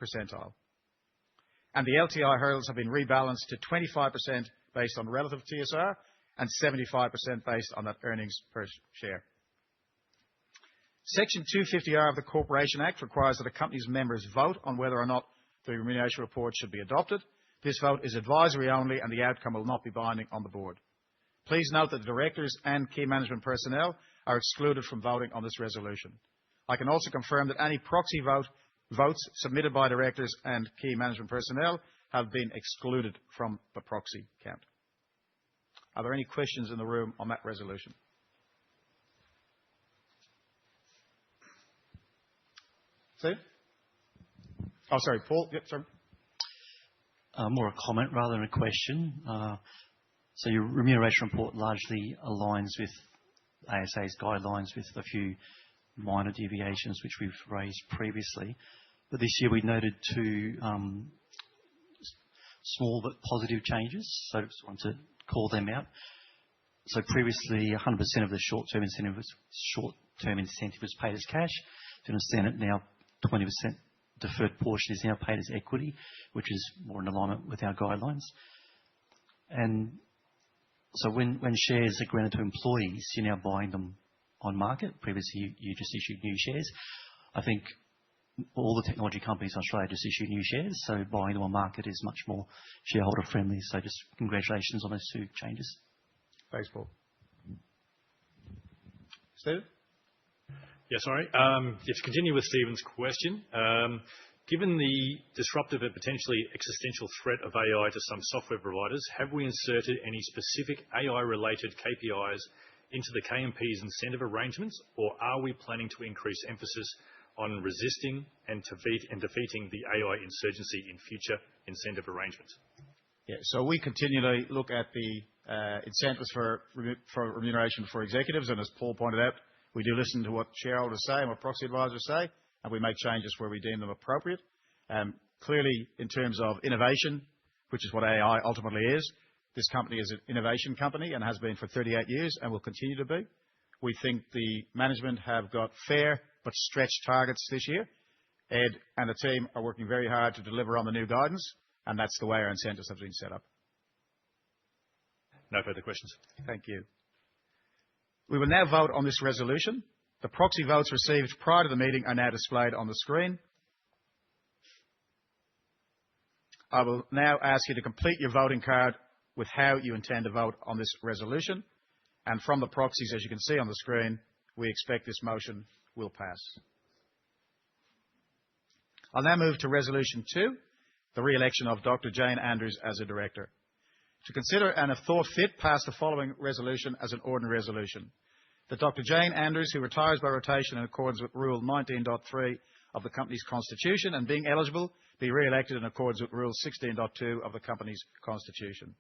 percentile. And the LTI hurdles have been rebalanced to 25% based on relative TSR and 75% based on that earnings per share. Section 250R of the Corporations Act requires that a company's members vote on whether or not the remuneration report should be adopted. This vote is advisory only and the outcome will not be binding on the board. Please note that the directors and key management personnel are excluded from voting on this resolution. I can also confirm that any proxy votes submitted by directors and key management personnel have been excluded from the proxy count. Are there any questions in the room on that resolution? Steve? Oh, sorry, Paul. Yep, sorry. More a comment rather than a question. So your remuneration report largely aligns with ASA's guidelines with a few minor deviations, which we've raised previously. But this year, we noted two small but positive changes, so I just want to call them out. So previously, 100% of the short-term incentive was paid as cash. To understand it now, 20% deferred portion is now paid as equity, which is more in alignment with our guidelines. And so when shares are granted to employees, you're now buying them on market. Previously, you just issued new shares. I think all the technology companies in Australia just issue new shares, so buying them on market is much more shareholder-friendly. So just congratulations on those two changes. Thanks, Paul. Stephen? Yeah, sorry. To continue with Stephen's question, given the disruptive and potentially existential threat of AI to some software providers, have we inserted any specific AI-related KPIs into the KMP's incentive arrangements, or are we planning to increase emphasis on resisting and defeating the AI insurgency in future incentive arrangements? Yeah, so we continually look at the incentives for remuneration for executives, and as Paul pointed out, we do listen to what shareholders say and what proxy advisors say, and we make changes where we deem them appropriate. Clearly, in terms of innovation, which is what AI ultimately is, this company is an innovation company and has been for 38 years and will continue to be. We think the management have got fair but stretched targets this year. Ed and the team are working very hard to deliver on the new guidance, and that's the way our incentives have been set up. No further questions. Thank you. We will now vote on this resolution. The proxy votes received prior to the meeting are now displayed on the screen. I will now ask you to complete your voting card with how you intend to vote on this resolution. And from the proxies, as you can see on the screen, we expect this motion will pass. I'll now move to Resolution 2, the re-election of Dr. Jane Andrews as a director. To consider and, if thought fit, pass the following resolution as an ordinary resolution. That Dr. Jane Andrews, who retires by rotation in accordance with Rule 19.3 of the company's constitution and being eligible, be re-elected in accordance with Rule 16.2 of the company's constitution.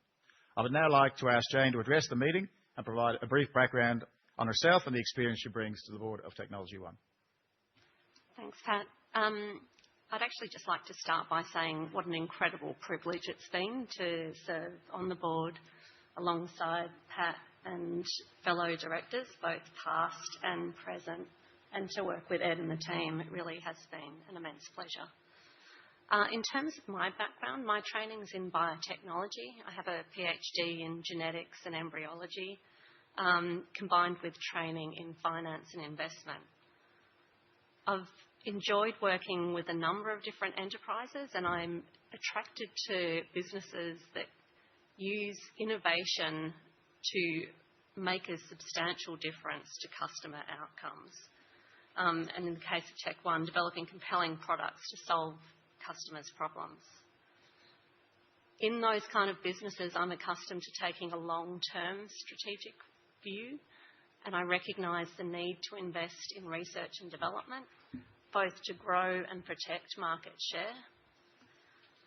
I would now like to ask Jane to address the meeting and provide a brief background on herself and the experience she brings to the board of Technology One. Thanks, Pat. I'd actually just like to start by saying what an incredible privilege it's been to serve on the board alongside Pat and fellow directors, both past and present, and to work with Ed and the team. It really has been an immense pleasure. In terms of my background, my training is in biotechnology. I have a PhD in genetics and embryology, combined with training in finance and investment. I've enjoyed working with a number of different enterprises, and I'm attracted to businesses that use innovation to make a substantial difference to customer outcomes. And in the case of Tech One, developing compelling products to solve customers' problems. In those kind of businesses, I'm accustomed to taking a long-term strategic view, and I recognise the need to invest in research and development, both to grow and protect market share,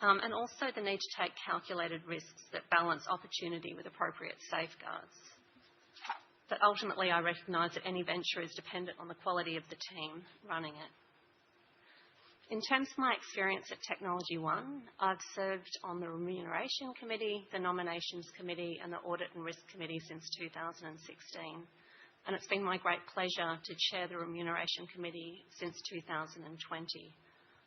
and also the need to take calculated risks that balance opportunity with appropriate safeguards. But ultimately, I recognise that any venture is dependent on the quality of the team running it. In terms of my experience at Technology One, I've served on the Remuneration Committee, the Nominations Committee, and the Audit and Risk Committee since 2016. And it's been my great pleasure to chair the Remuneration Committee since 2020.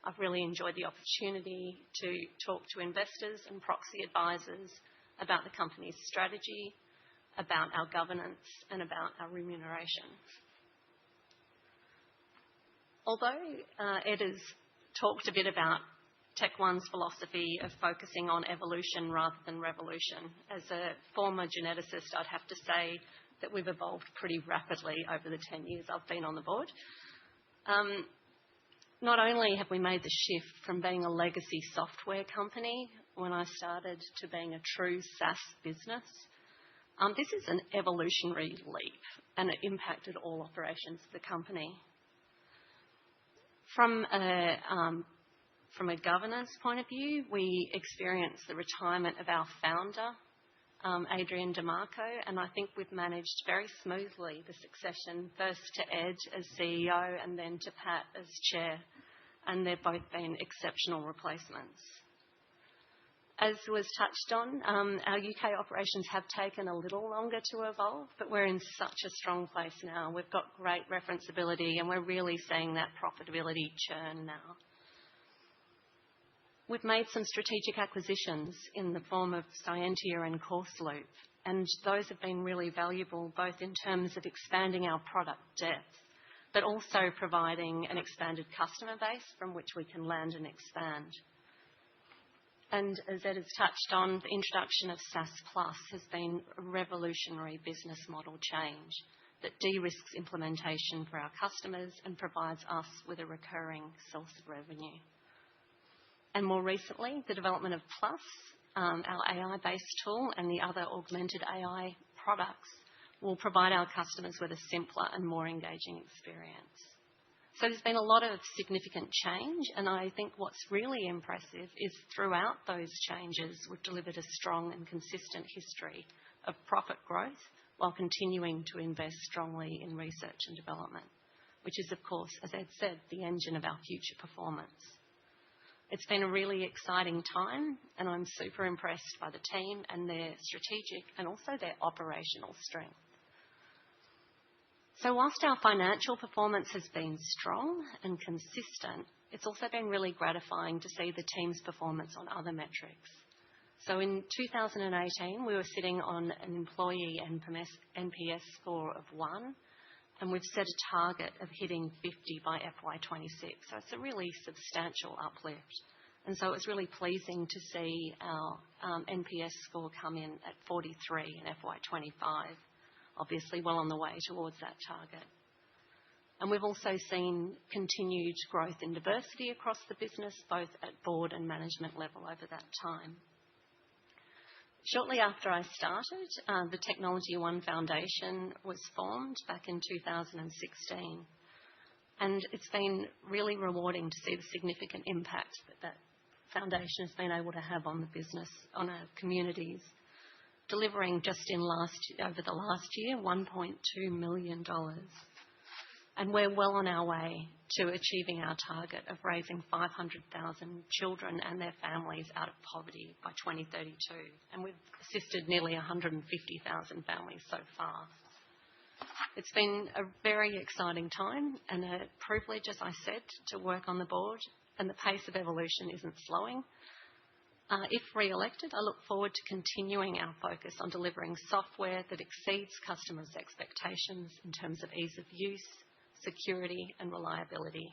I've really enjoyed the opportunity to talk to investors and proxy advisors about the company's strategy, about our governance, and about our remuneration. Although Ed has talked a bit about Tech One's philosophy of focusing on evolution rather than revolution, as a former geneticist, I'd have to say that we've evolved pretty rapidly over the 10 years I've been on the board. Not only have we made the shift from being a legacy software company when I started to being a true SaaS business, this is an evolutionary leap, and it impacted all operations of the company. From a governance point of view, we experienced the retirement of our founder, Adrian DeMarco, and I think we've managed very smoothly the succession, first to Ed as CEO and then to Pat as Chair, and they've both been exceptional replacements. As was touched on, our UK operations have taken a little longer to evolve, but we're in such a strong place now. We've got great referenceability, and we're really seeing that profitability churn now. We've made some strategic acquisitions in the form of Scientia and CourseLoop, and those have been really valuable, both in terms of expanding our product depth, but also providing an expanded customer base from which we can land and expand. And as Ed has touched on, the introduction of SaaS Plus has been a revolutionary business model change that de-risks implementation for our customers and provides us with a recurring source of revenue. And more recently, the development of Plus, our AI-based tool, and the other augmented AI products will provide our customers with a simpler and more engaging experience. So there's been a lot of significant change, and I think what's really impressive is throughout those changes, we've delivered a strong and consistent history of profit growth while continuing to invest strongly in research and development, which is, of course, as Ed said, the engine of our future performance. It's been a really exciting time, and I'm super impressed by the team and their strategic and also their operational strength. So whilst our financial performance has been strong and consistent, it's also been really gratifying to see the team's performance on other metrics. So in 2018, we were sitting on an employee NPS score of 1, and we've set a target of hitting 50 by FY26. So it's a really substantial uplift. And so it's really pleasing to see our NPS score come in at 43 in FY25, obviously well on the way towards that target. And we've also seen continued growth in diversity across the business, both at board and management level over that time. Shortly after I started, the Technology One Foundation was formed back in 2016. And it's been really rewarding to see the significant impact that that foundation has been able to have on the business, on our communities, delivering just over the last year $1.2 million. And we're well on our way to achieving our target of raising 500,000 children and their families out of poverty by 2032. And we've assisted nearly 150,000 families so far. It's been a very exciting time and a privilege, as I said, to work on the board, and the pace of evolution isn't slowing. If re-elected, I look forward to continuing our focus on delivering software that exceeds customers' expectations in terms of ease of use, security, and reliability.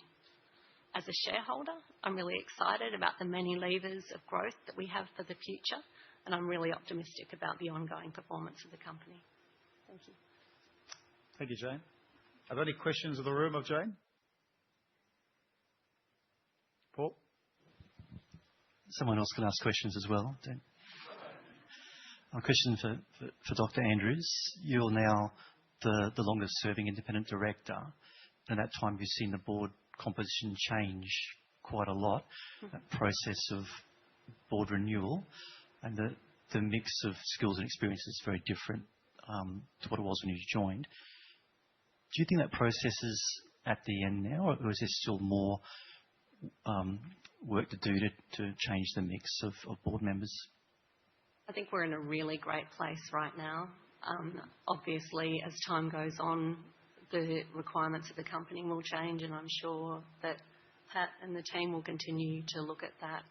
As a shareholder, I'm really excited about the many levers of growth that we have for the future, and I'm really optimistic about the ongoing performance of the company. Thank you. Thank you, Jane. Are there any questions of the room of Jane? Paul? Someone else can ask questions as well. A question for Dr. Andrews. You're now the longest serving independent director. In that time, you've seen the board composition change quite a lot, that process of board renewal, and the mix of skills and experience is very different to what it was when you joined. Do you think that process is at the end now, or is there still more work to do to change the mix of board members? I think we're in a really great place right now. Obviously, as time goes on, the requirements of the company will change, and I'm sure that Pat and the team will continue to look at that.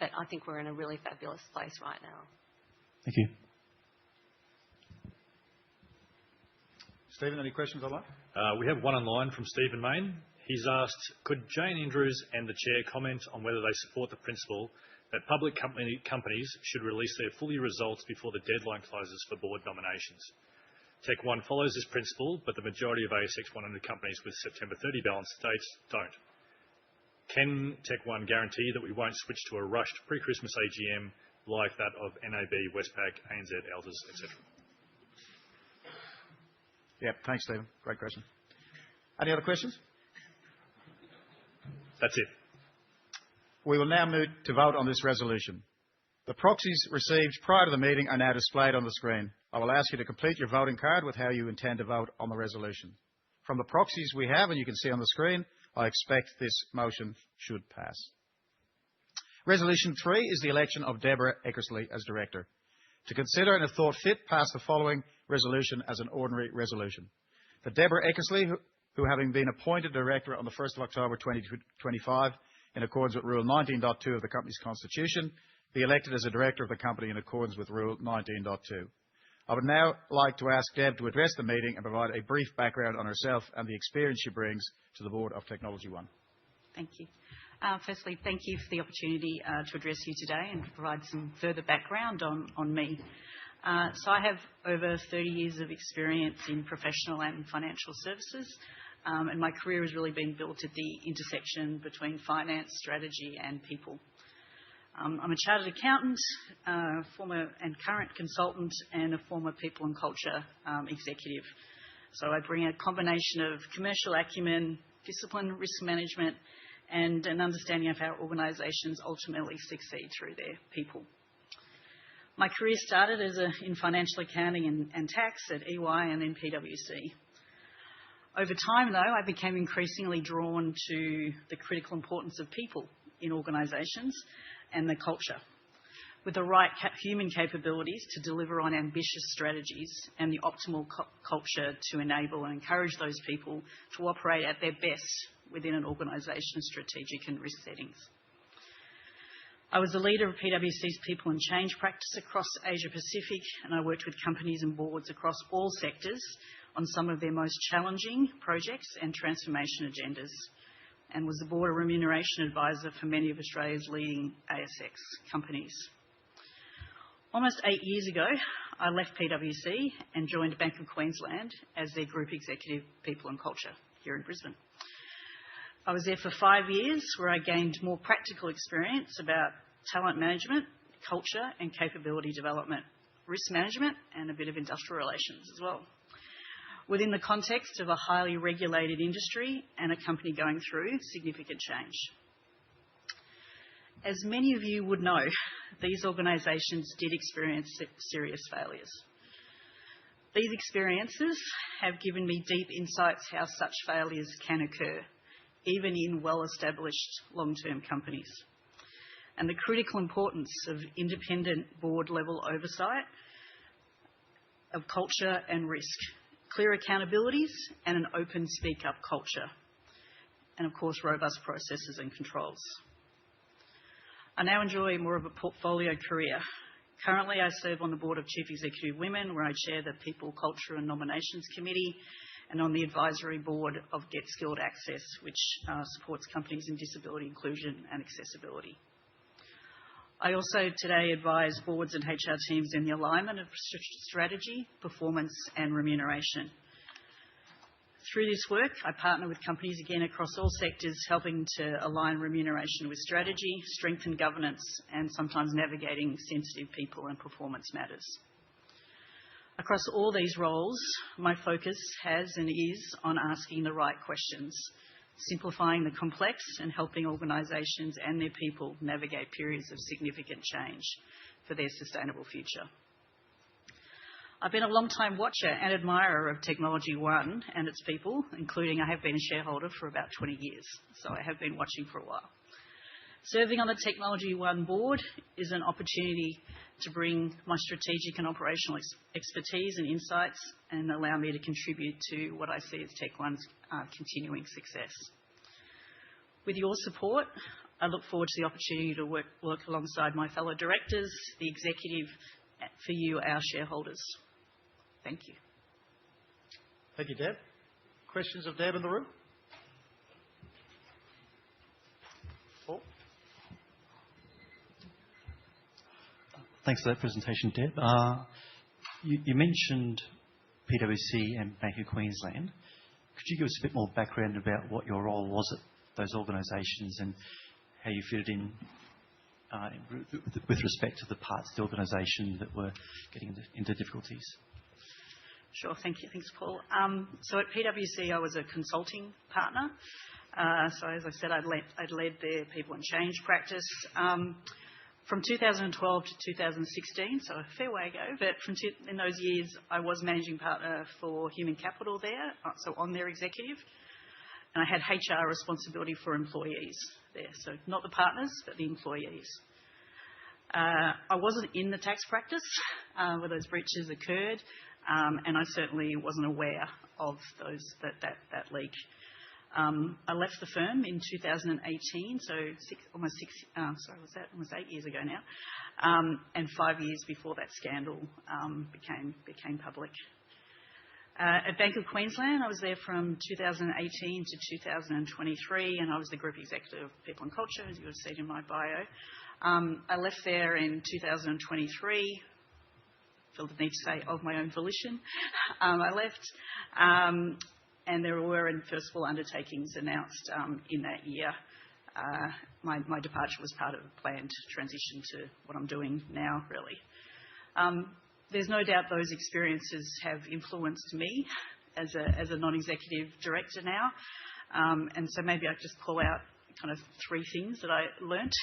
But I think we're in a really fabulous place right now. Thank you. Stephen, any questions online? We have one online from Stephen Mayne. He's asked, could Jane Andrews and the Chair comment on whether they support the principle that public companies should release their full year results before the deadline closes for board nominations? Tech One follows this principle, but the majority of ASX 100 companies with September 30 balance dates don't. Can Tech One guarantee that we won't switch to a rushed pre-Christmas AGM like that of NAB, Westpac, ANZ, Elders, etc.? Yeah, thanks, Stephen. Great question. Any other questions? That's it. We will now move to vote on this resolution. The proxies received prior to the meeting are now displayed on the screen. I will ask you to complete your voting card with how you intend to vote on the resolution. From the proxies we have, and you can see on the screen, I expect this motion should pass. Resolution 3 is the election of Deborah Eckersley as Director. To consider and if thought fit, pass the following resolution as an ordinary resolution. That Deborah Eckersley, who having been appointed Director on the 1st of October 2025 in accordance with Rule 19.2 of the company's constitution, be elected as a Director of the company in accordance with Rule 19.2. I would now like to ask Deb to address the meeting and provide a brief background on herself and the experience she brings to the Board of Technology One. Thank you. Firstly, thank you for the opportunity to address you today and to provide some further background on me. So I have over 30 years of experience in professional and financial services, and my career has really been built at the intersection between finance, strategy and people. I'm a chartered accountant, former and current consultant and a former people and culture executive. So I bring a combination of commercial acumen, discipline, risk management and an understanding of how organisations ultimately succeed through their people. My career started in financial accounting and tax at EY and then PwC. Over time, though, I became increasingly drawn to the critical importance of people in organisations and the culture, with the right human capabilities to deliver on ambitious strategies and the optimal culture to enable and encourage those people to operate at their best within an organisation's strategic and risk settings. I was the leader of PwC's People and Change practice across Asia Pacific, and I worked with companies and boards across all sectors on some of their most challenging projects and transformation agendas, and was the board of remuneration advisor for many of Australia's leading ASX companies. Almost 8 years ago, I left PwC and joined Bank of Queensland as their Group Executive People and Culture here in Brisbane. I was there for 5 years, where I gained more practical experience about talent management, culture and capability development, risk management and a bit of industrial relations as well, within the context of a highly regulated industry and a company going through significant change. As many of you would know, these organisations did experience serious failures. These experiences have given me deep insights how such failures can occur, even in well-established long-term companies, and the critical importance of independent board-level oversight of culture and risk, clear accountabilities and an open speak-up culture, and of course robust processes and controls. I now enjoy more of a portfolio career. Currently I serve on the board of Chief Executive Women, where I chair the People, Culture and Nominations Committee, and on the advisory board of Get Skilled Access, which supports companies in disability inclusion and accessibility. I also today advise boards and HR teams in the alignment of strategy, performance and remuneration. Through this work, I partner with companies again across all sectors, helping to align remuneration with strategy, strengthen governance and sometimes navigating sensitive people and performance matters. Across all these roles, my focus has and is on asking the right questions, simplifying the complex and helping organisations and their people navigate periods of significant change for their sustainable future. I've been a long-time watcher and admirer of Technology One and its people, including I have been a shareholder for about 20 years, so I have been watching for a while. Serving on the Technology One board is an opportunity to bring my strategic and operational expertise and insights and allow me to contribute to what I see as Tech One's continuing success. With your support, I look forward to the opportunity to work alongside my fellow directors, the executive, for you, our shareholders. Thank you. Thank you, Deb. Questions of Deb in the room? Paul? Thanks for that presentation, Deb. You mentioned PwC and Bank of Queensland. Could you give us a bit more background about what your role was at those organisations and how you fitted in with respect to the parts of the organisation that were getting into difficulties? Sure, thank you. Thanks, Paul. So at PwC, I was a consulting partner. So as I said, I'd led their People and Change practice. From 2012 to 2016, so a fair way ago, but in those years I was managing partner for human capital there, so on their executive, and I had HR responsibility for employees there, so not the partners, but the employees. I wasn't in the tax practice where those breaches occurred, and I certainly wasn't aware of that leak. I left the firm in 2018, so almost 8 years ago now, and 5 years before that scandal became public. At Bank of Queensland, I was there from 2018 to 2023, and I was the Group Executive of People and Culture, as you would have seen in my bio. I left there in 2023. Felt the need to say of my own volition. I left, and there were enforceable undertakings announced in that year. My departure was part of a planned transition to what I'm doing now, really. There's no doubt those experiences have influenced me as a non-executive director now, and so maybe I just call out kind of 3 things that I learnt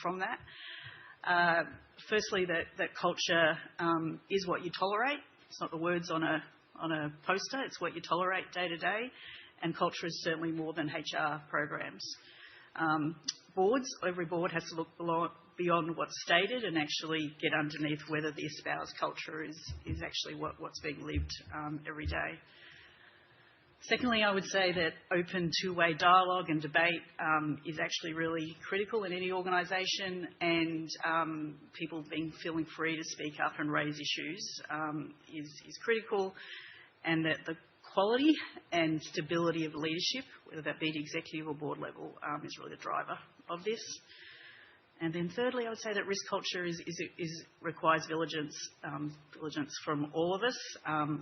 from that. Firstly, that culture is what you tolerate. It's not the words on a poster, it's what you tolerate day to day, and culture is certainly more than HR programs. Boards, every board has to look beyond what's stated and actually get underneath whether the espoused culture is actually what's being lived every day. Secondly, I would say that open two-way dialogue and debate is actually really critical in any organisation, and people feeling free to speak up and raise issues is critical, and that the quality and stability of leadership, whether that be at executive or board level, is really the driver of this. And then thirdly, I would say that risk culture requires diligence from all of us,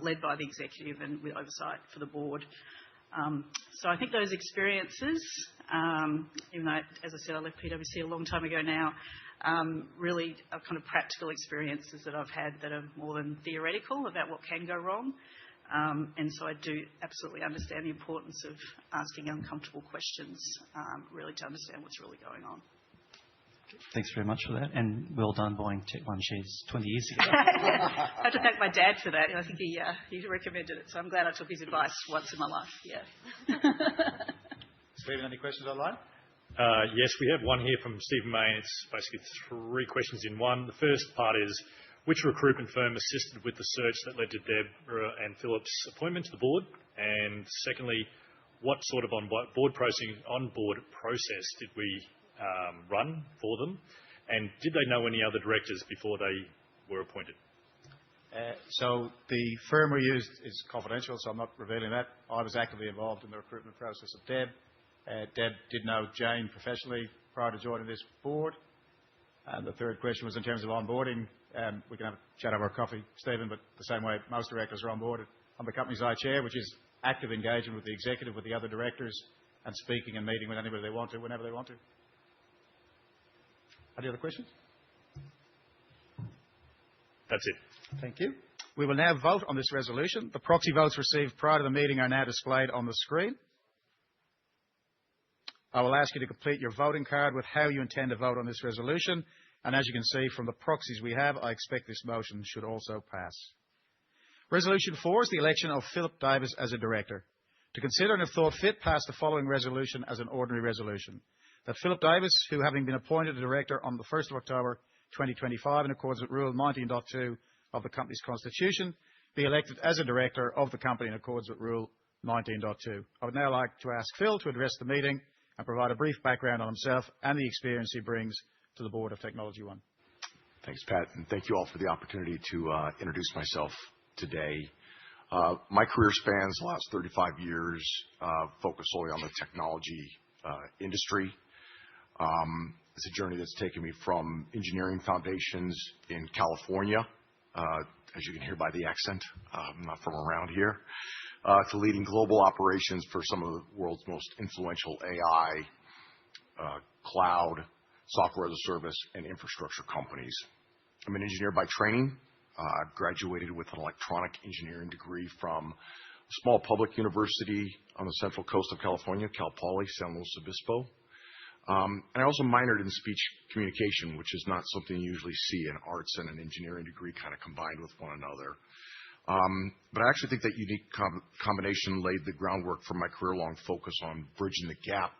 led by the executive and with oversight for the board. So I think those experiences, even though, as I said, I left PwC a long time ago now, really are kind of practical experiences that I've had that are more than theoretical about what can go wrong. And so I do absolutely understand the importance of asking uncomfortable questions, really to understand what's really going on. Thanks very much for that, and well done buying Tech1 shares 20 years ago. I have to thank my dad for that. I think he recommended it, so I'm glad I took his advice once in my life. Yeah. Stephen, any questions online? Yes, we have one here from Stephen May, and it's basically 3 questions in one. The first part is, which recruitment firm assisted with the search that led to Deborah and Philip's appointment to the board? And secondly, what sort of onboard process did we run for them? And did they know any other directors before they were appointed? So the firm we used is confidential, so I'm not revealing that. I was actively involved in the recruitment process of Deb. Deb did know Jane professionally prior to joining this board. And the third question was in terms of onboarding. We can have a chat over coffee, Stephen, but the same way most directors are onboarded. I'm the company's I-Chair, which is active engagement with the executive, with the other directors, and speaking and meeting with anybody they want to, whenever they want to. Any other questions? That's it. Thank you. We will now vote on this resolution. The proxy votes received prior to the meeting are now displayed on the screen. I will ask you to complete your voting card with how you intend to vote on this resolution. And as you can see from the proxies we have, I expect this motion should also pass. Resolution 4 is the election of Philip Davis as a director. To consider and if thought fit, pass the following resolution as an ordinary resolution. That Philip Davis, who having been appointed a director on the 1st of October 2025 in accordance with Rule 19.2 of the company's constitution, be elected as a director of the company in accordance with Rule 19.2. I would now like to ask Phil to address the meeting and provide a brief background on himself and the experience he brings to the board of Technology One. Thanks, Pat, and thank you all for the opportunity to introduce myself today. My career spans the last 35 years, focused solely on the technology industry. It's a journey that's taken me from engineering foundations in California, as you can hear by the accent, I'm not from around here, to leading global operations for some of the world's most influential AI, cloud, software as a service, and infrastructure companies. I'm an engineer by training. Graduated with an electronic engineering degree from a small public university on the central coast of California, Cal Poly, San Luis Obispo. And I also minored in speech communication, which is not something you usually see in arts and an engineering degree kind of combined with one another. But I actually think that unique combination laid the groundwork for my career-long focus on bridging the gap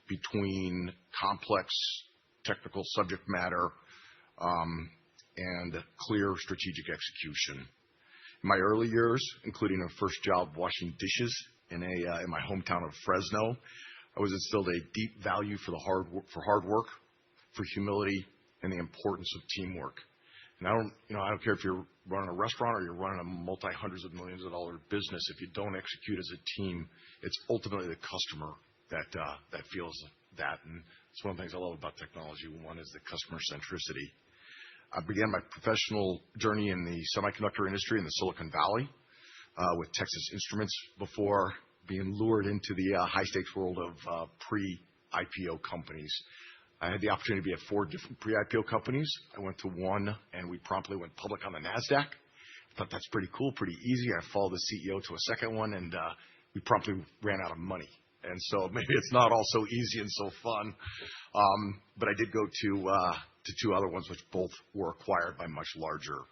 between complex technical subject matter and clear strategic execution. In my early years, including a first job washing dishes in my hometown of Fresno, I was instilled a deep value for hard work, for humility, and the importance of teamwork. And I don't care if you're running a restaurant or you're running a multi-hundreds of millions of dollar business. If you don't execute as a team, it's ultimately the customer that feels that. And it's one of the things I love about technology. One is the customer centricity. I began my professional journey in the semiconductor industry in the Silicon Valley with Texas Instruments before being lured into the high-stakes world of pre-IPO companies. I had the opportunity to be at 4 different pre-IPO companies. I went to one, and we promptly went public on the NASDAQ. I thought that's pretty cool, pretty easy. I followed the CEO to a second one, and we promptly ran out of money. And so maybe it's not all so easy and so fun. But I did go to 2 other ones, which both were acquired by much larger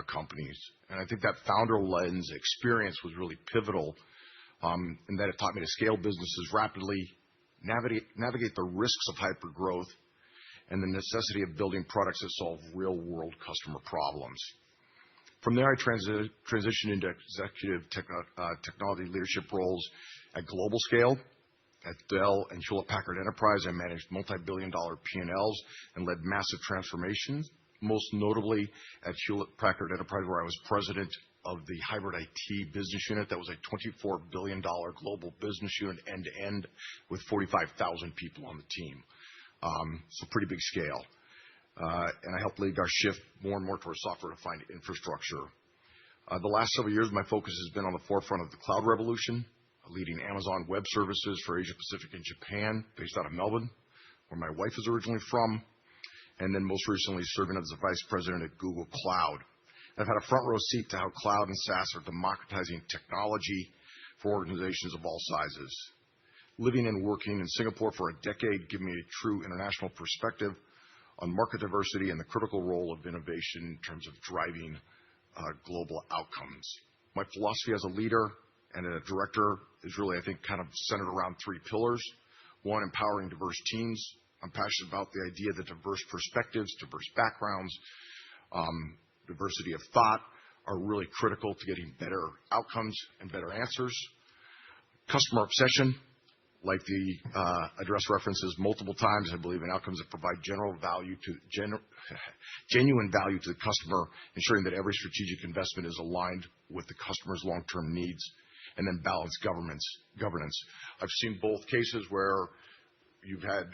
companies. And I think that founder lens experience was really pivotal in that it taught me to scale businesses rapidly, navigate the risks of hypergrowth, and the necessity of building products that solve real-world customer problems. From there, I transitioned into executive technology leadership roles at global scale. At Dell and Hewlett-Packard Enterprise, I managed multi-billion-dollar P&Ls and led massive transformations, most notably at Hewlett-Packard Enterprise, where I was president of the hybrid IT business unit. That was a $24 billion global business unit end-to-end with 45,000 people on the team. So pretty big scale. And I helped lead our shift more and more towards software-defined infrastructure. The last several years, my focus has been on the forefront of the cloud revolution, leading Amazon Web Services for Asia Pacific and Japan, based out of Melbourne, where my wife is originally from, and then most recently serving as the vice president at Google Cloud. I've had a front row seat to how cloud and SaaS are democratizing technology for organizations of all sizes. Living and working in Singapore for a decade gave me a true international perspective on market diversity and the critical role of innovation in terms of driving global outcomes. My philosophy as a leader and a director is really, I think, kind of centered around 3 pillars. 1, empowering diverse teams. I'm passionate about the idea that diverse perspectives, diverse backgrounds, diversity of thought are really critical to getting better outcomes and better answers. Customer obsession, like the address references multiple times, I believe in outcomes that provide genuine value to the customer, ensuring that every strategic investment is aligned with the customer's long-term needs. And then balanced governance. I've seen both cases where you've had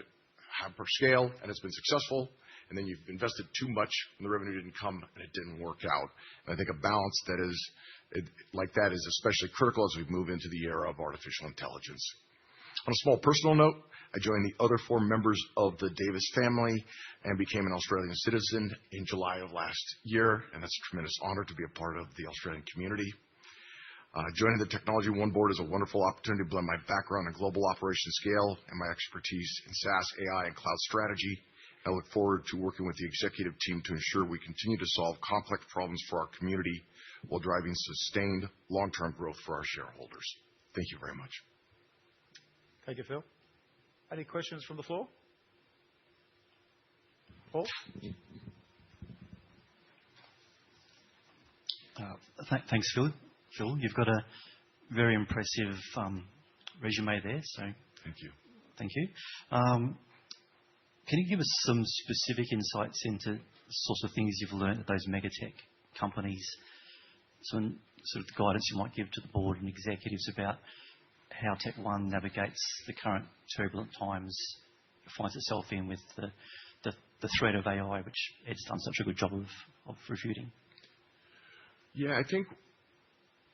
hyper-scale and it's been successful, and then you've invested too much and the revenue didn't come and it didn't work out. And I think a balance like that is especially critical as we move into the era of artificial intelligence. On a small personal note, I joined the other 4 members of the Davis family and became an Australian citizen in July of last year, and it's a tremendous honor to be a part of the Australian community. Joining the Technology One board is a wonderful opportunity to blend my background in global operations scale and my expertise in SaaS, AI, and cloud strategy. I look forward to working with the executive team to ensure we continue to solve complex problems for our community while driving sustained long-term growth for our shareholders. Thank you very much. Thank you, Phil. Any questions from the floor? Paul? Thanks, Phil. Phil, you've got a very impressive resume there, so thank you. Thank you. Can you give us some specific insights into the sorts of things you've learned at those megatech companies? Some sort of guidance you might give to the board and executives about how Tech One navigates the current turbulent times it finds itself in with the threat of AI, which Ed's done such a good job of refuting. Yeah, I think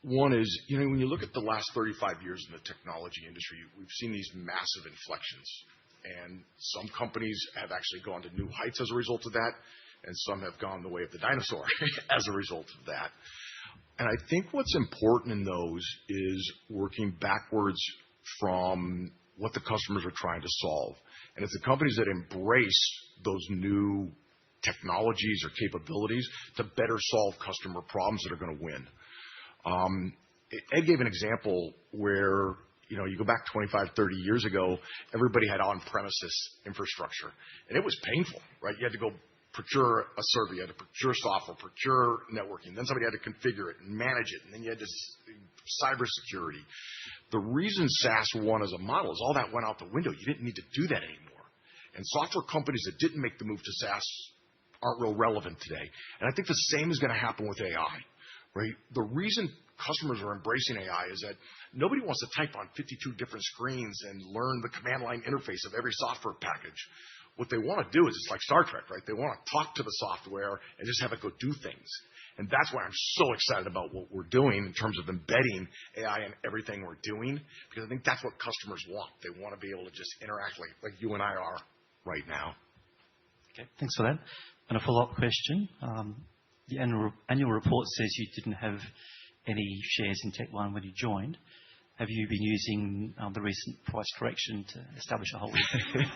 one is, when you look at the last 35 years in the technology industry, we've seen these massive inflections. And some companies have actually gone to new heights as a result of that, and some have gone the way of the dinosaur as a result of that. And I think what's important in those is working backwards from what the customers are trying to solve It's the companies that embrace those new technologies or capabilities to better solve customer problems that are going to win. Ed gave an example where you go back 25, 30 years ago, everybody had on-premises infrastructure, and it was painful, right? You had to go procure a server, you had to procure software, procure networking, then somebody had to configure it and manage it, and then you had to cybersecurity. The reason SaaS won as a model is all that went out the window. You didn't need to do that anymore. And software companies that didn't make the move to SaaS aren't real relevant today. And I think the same is going to happen with AI, right? The reason customers are embracing AI is that nobody wants to type on 52 different screens and learn the command line interface of every software package. What they want to do is, it's like Star Trek, right? They want to talk to the software and just have it go do things. And that's why I'm so excited about what we're doing in terms of embedding AI in everything we're doing, because I think that's what customers want. They want to be able to just interact like you and I are right now. Okay, thanks for that. And a follow-up question. The annual report says you didn't have any shares in Tech One when you joined. Have you been using the recent price correction to establish a holding?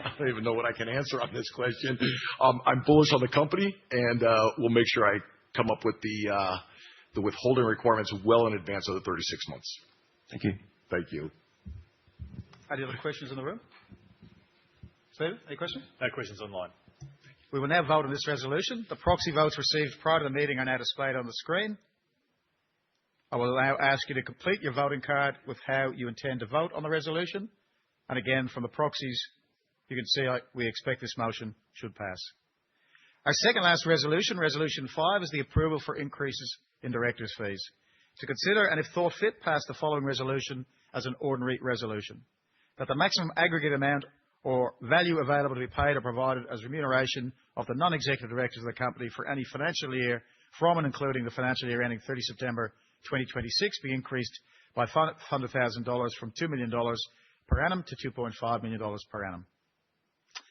I don't even know what I can answer on this question. I'm bullish on the company, and we'll make sure I come up with the withholding requirements well in advance of the 36 months. Thank you. Thank you. Any other questions in the room? Stephen, any questions? No questions online. We will now vote on this resolution. The proxy votes received prior to the meeting are now displayed on the screen. I will now ask you to complete your voting card with how you intend to vote on the resolution. And again, from the proxies, you can see we expect this motion should pass. Our second last resolution, Resolution 5, is the approval for increases in directors' fees. To consider, and if thought fit, pass the following resolution as an ordinary resolution. That the maximum aggregate amount or value available to be paid or provided as remuneration of the non-executive directors of the company for any financial year from and including the financial year ending 30 September 2026 be increased by $500,000 from $2 million per annum to $2.5 million per annum.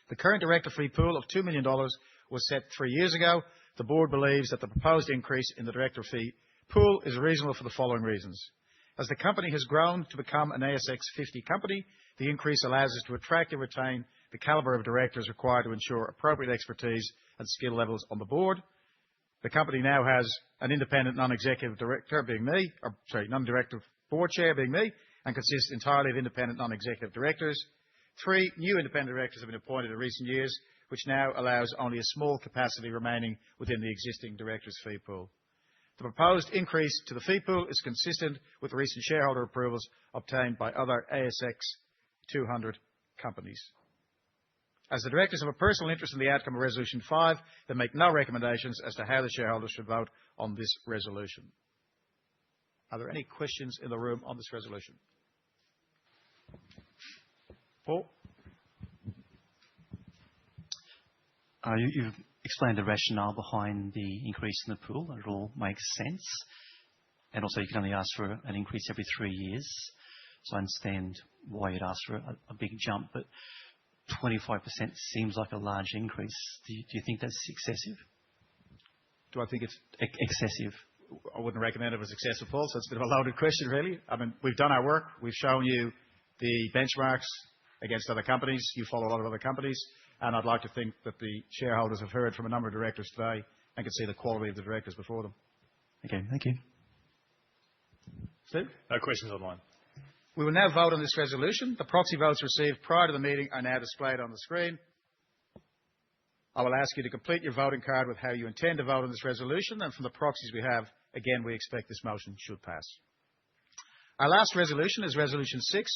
The current director fee pool of $2 million was set 3 years ago. The board believes that the proposed increase in the director fee pool is reasonable for the following reasons. As the company has grown to become an ASX 50 company, the increase allows us to attract and retain the caliber of directors required to ensure appropriate expertise and skill levels on the board. The company now has an independent non-executive director, being me, non-director board chair, being me, and consists entirely of independent non-executive directors. 3 new independent directors have been appointed in recent years, which now allows only a small capacity remaining within the existing directors' fee pool. The proposed increase to the fee pool is consistent with recent shareholder approvals obtained by other ASX 200 companies. As the directors have a personal interest in the outcome of Resolution 5, they make no recommendations as to how the shareholders should vote on this resolution. Are there any questions in the room on this resolution? Paul? You've explained the rationale behind the increase in the pool. It all makes sense. And also, you can only ask for an increase every 3 years. So I understand why you'd ask for a big jump, but 25% seems like a large increase. Do you think that's excessive? Do I think it's excessive? I wouldn't recommend it as excessive, Paul, so it's a bit of a loaded question, really. I mean, we've done our work. We've shown you the benchmarks against other companies. You follow a lot of other companies. And I'd like to think that the shareholders have heard from a number of directors today and can see the quality of the directors before them. Okay, thank you. Steve? No questions online. We will now vote on this resolution. The proxy votes received prior to the meeting are now displayed on the screen. I will ask you to complete your voting card with how you intend to vote on this resolution, and from the proxies we have, again, we expect this motion should pass. Our last resolution is Resolution 6,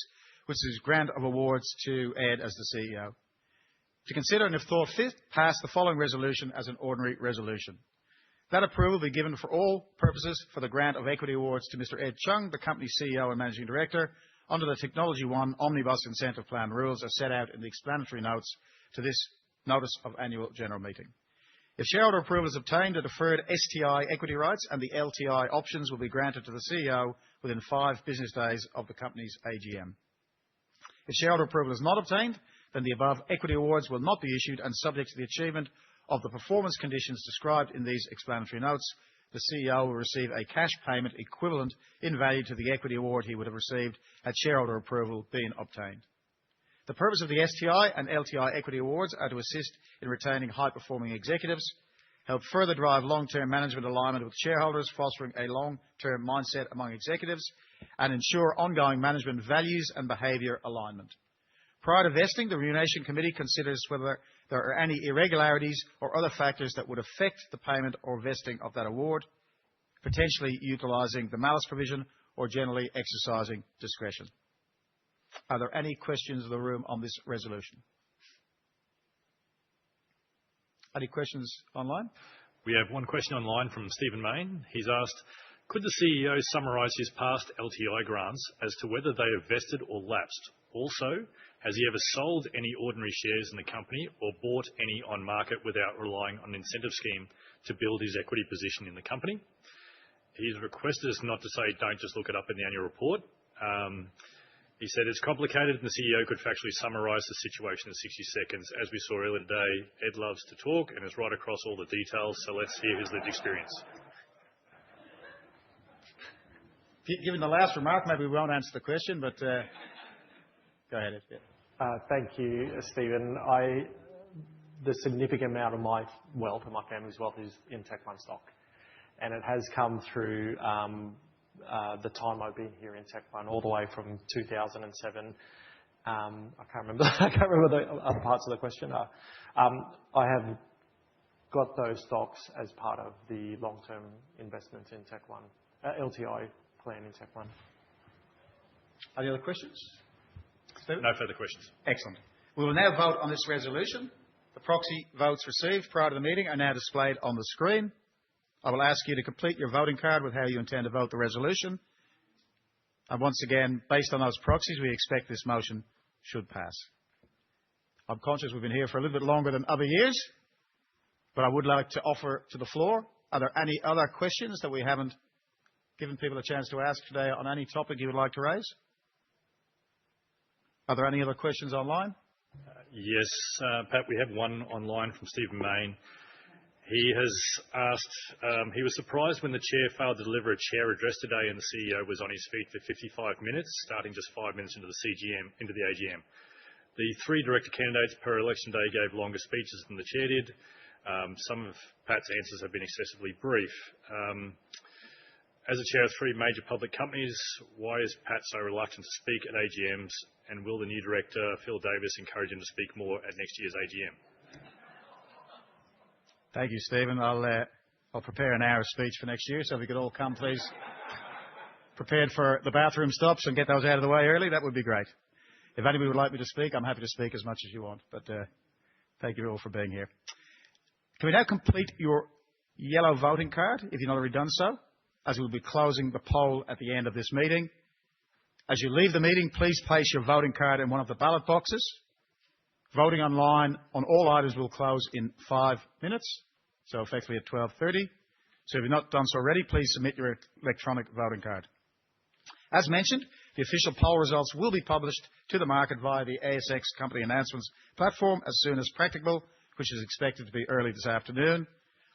which is grant of awards to Ed as the CEO. To consider, and if thought fit, pass the following resolution as an ordinary resolution. That approval be given for all purposes for the grant of equity awards to Mr. Ed Chung, the company's CEO and Managing Director, under the Technology One Omnibus Incentive Plan rules as set out in the explanatory notes to this Notice of Annual General Meeting. If shareholder approval is obtained, the deferred STI equity rights and the LTI options will be granted to the CEO within 5 business days of the company's AGM. If shareholder approval is not obtained, then the above equity awards will not be issued, and subject to the achievement of the performance conditions described in these explanatory notes, the CEO will receive a cash payment equivalent in value to the equity award he would have received had shareholder approval been obtained. The purpose of the STI and LTI equity awards are to assist in retaining high-performing executives, help further drive long-term management alignment with shareholders, fostering a long-term mindset among executives, and ensure ongoing management values and behaviour alignment. Prior to vesting, the Remuneration Committee considers whether there are any irregularities or other factors that would affect the payment or vesting of that award, potentially utilising the malus provision or generally exercising discretion. Are there any questions in the room on this resolution? Any questions online? We have one question online from Stephen Mayne. He's asked, could the CEO summarise his past LTI grants as to whether they have vested or lapsed? Also, has he ever sold any ordinary shares in the company or bought any on market without relying on an incentive scheme to build his equity position in the company? He's requested us not to say don't just look it up in the annual report. He said it's complicated and the CEO could factually summarise the situation in 60 seconds. As we saw earlier today, Ed loves to talk and is right across all the details, so let's hear his lived experience. Given the last remark, maybe we won't answer the question, but go ahead, Ed. Yeah. Thank you, Stephen. The significant amount of my wealth and my family's wealth is in Tech One stock, and it has come through the time I've been here in Tech One, all the way from 2007. I can't remember the other parts of the question. I have got those stocks as part of the long-term investments in Tech One, LTI plan in Tech One. Any other questions? Stephen? No further questions. Excellent. We will now vote on this resolution. The proxy votes received prior to the meeting are now displayed on the screen. I will ask you to complete your voting card with how you intend to vote the resolution. And once again, based on those proxies, we expect this motion should pass. I'm conscious we've been here for a little bit longer than other years, but I would like to offer to the floor, are there any other questions that we haven't given people a chance to ask today on any topic you would like to raise? Are there any other questions online? Yes, Pat, we have one online from Stephen Mayne. He has asked, he was surprised when the chair failed to deliver a chair address today and the CEO was on his feet for 55 minutes, starting just 5 minutes into the AGM. The 3 director candidates per election day gave longer speeches than the chair did. Some of Pat's answers have been excessively brief. As the chair of 3 major public companies, why is Pat so reluctant to speak at AGMs, and will the new director, Phil Davis, encourage him to speak more at next year's AGM? Thank you, Stephen. I'll prepare an hour of speech for next year, so if we could all come, please, prepared for the bathroom stops and get those out of the way early, that would be great. If anybody would like me to speak, I'm happy to speak as much as you want, but thank you all for being here. Can we now complete your yellow voting card, if you've not already done so, as we'll be closing the poll at the end of this meeting. As you leave the meeting, please place your voting card in one of the ballot boxes. Voting online on all items will close in 5 minutes, so effectively at 12:30. So if you've not done so already, please submit your electronic voting card. As mentioned, the official poll results will be published to the market via the ASX Company Announcements platform as soon as practicable, which is expected to be early this afternoon.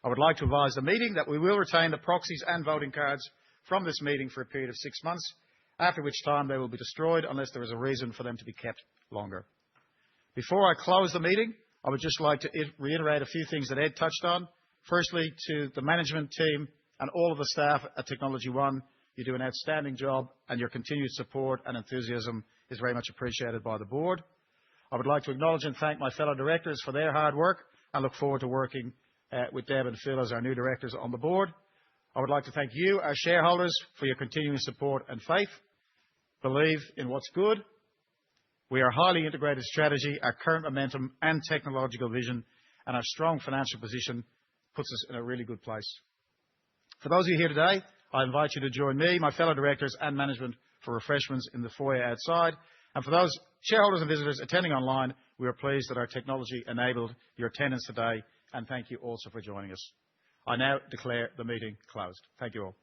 I would like to advise the meeting that we will retain the proxies and voting cards from this meeting for a period of 6 months, after which time they will be destroyed unless there is a reason for them to be kept longer. Before I close the meeting, I would just like to reiterate a few things that Ed touched on. Firstly, to the management team and all of the staff at Technology One, you do an outstanding job, and your continued support and enthusiasm is very much appreciated by the board. I would like to acknowledge and thank my fellow directors for their hard work. I look forward to working with Deb and Phil as our new directors on the board. I would like to thank you, our shareholders, for your continuing support and faith. Believe in what's good. We are a highly integrated strategy. Our current momentum and technological vision and our strong financial position puts us in a really good place. For those of you here today, I invite you to join me, my fellow directors and management for refreshments in the foyer outside. And for those shareholders and visitors attending online, we are pleased that our technology enabled your attendance today, and thank you also for joining us. I now declare the meeting closed. Thank you all.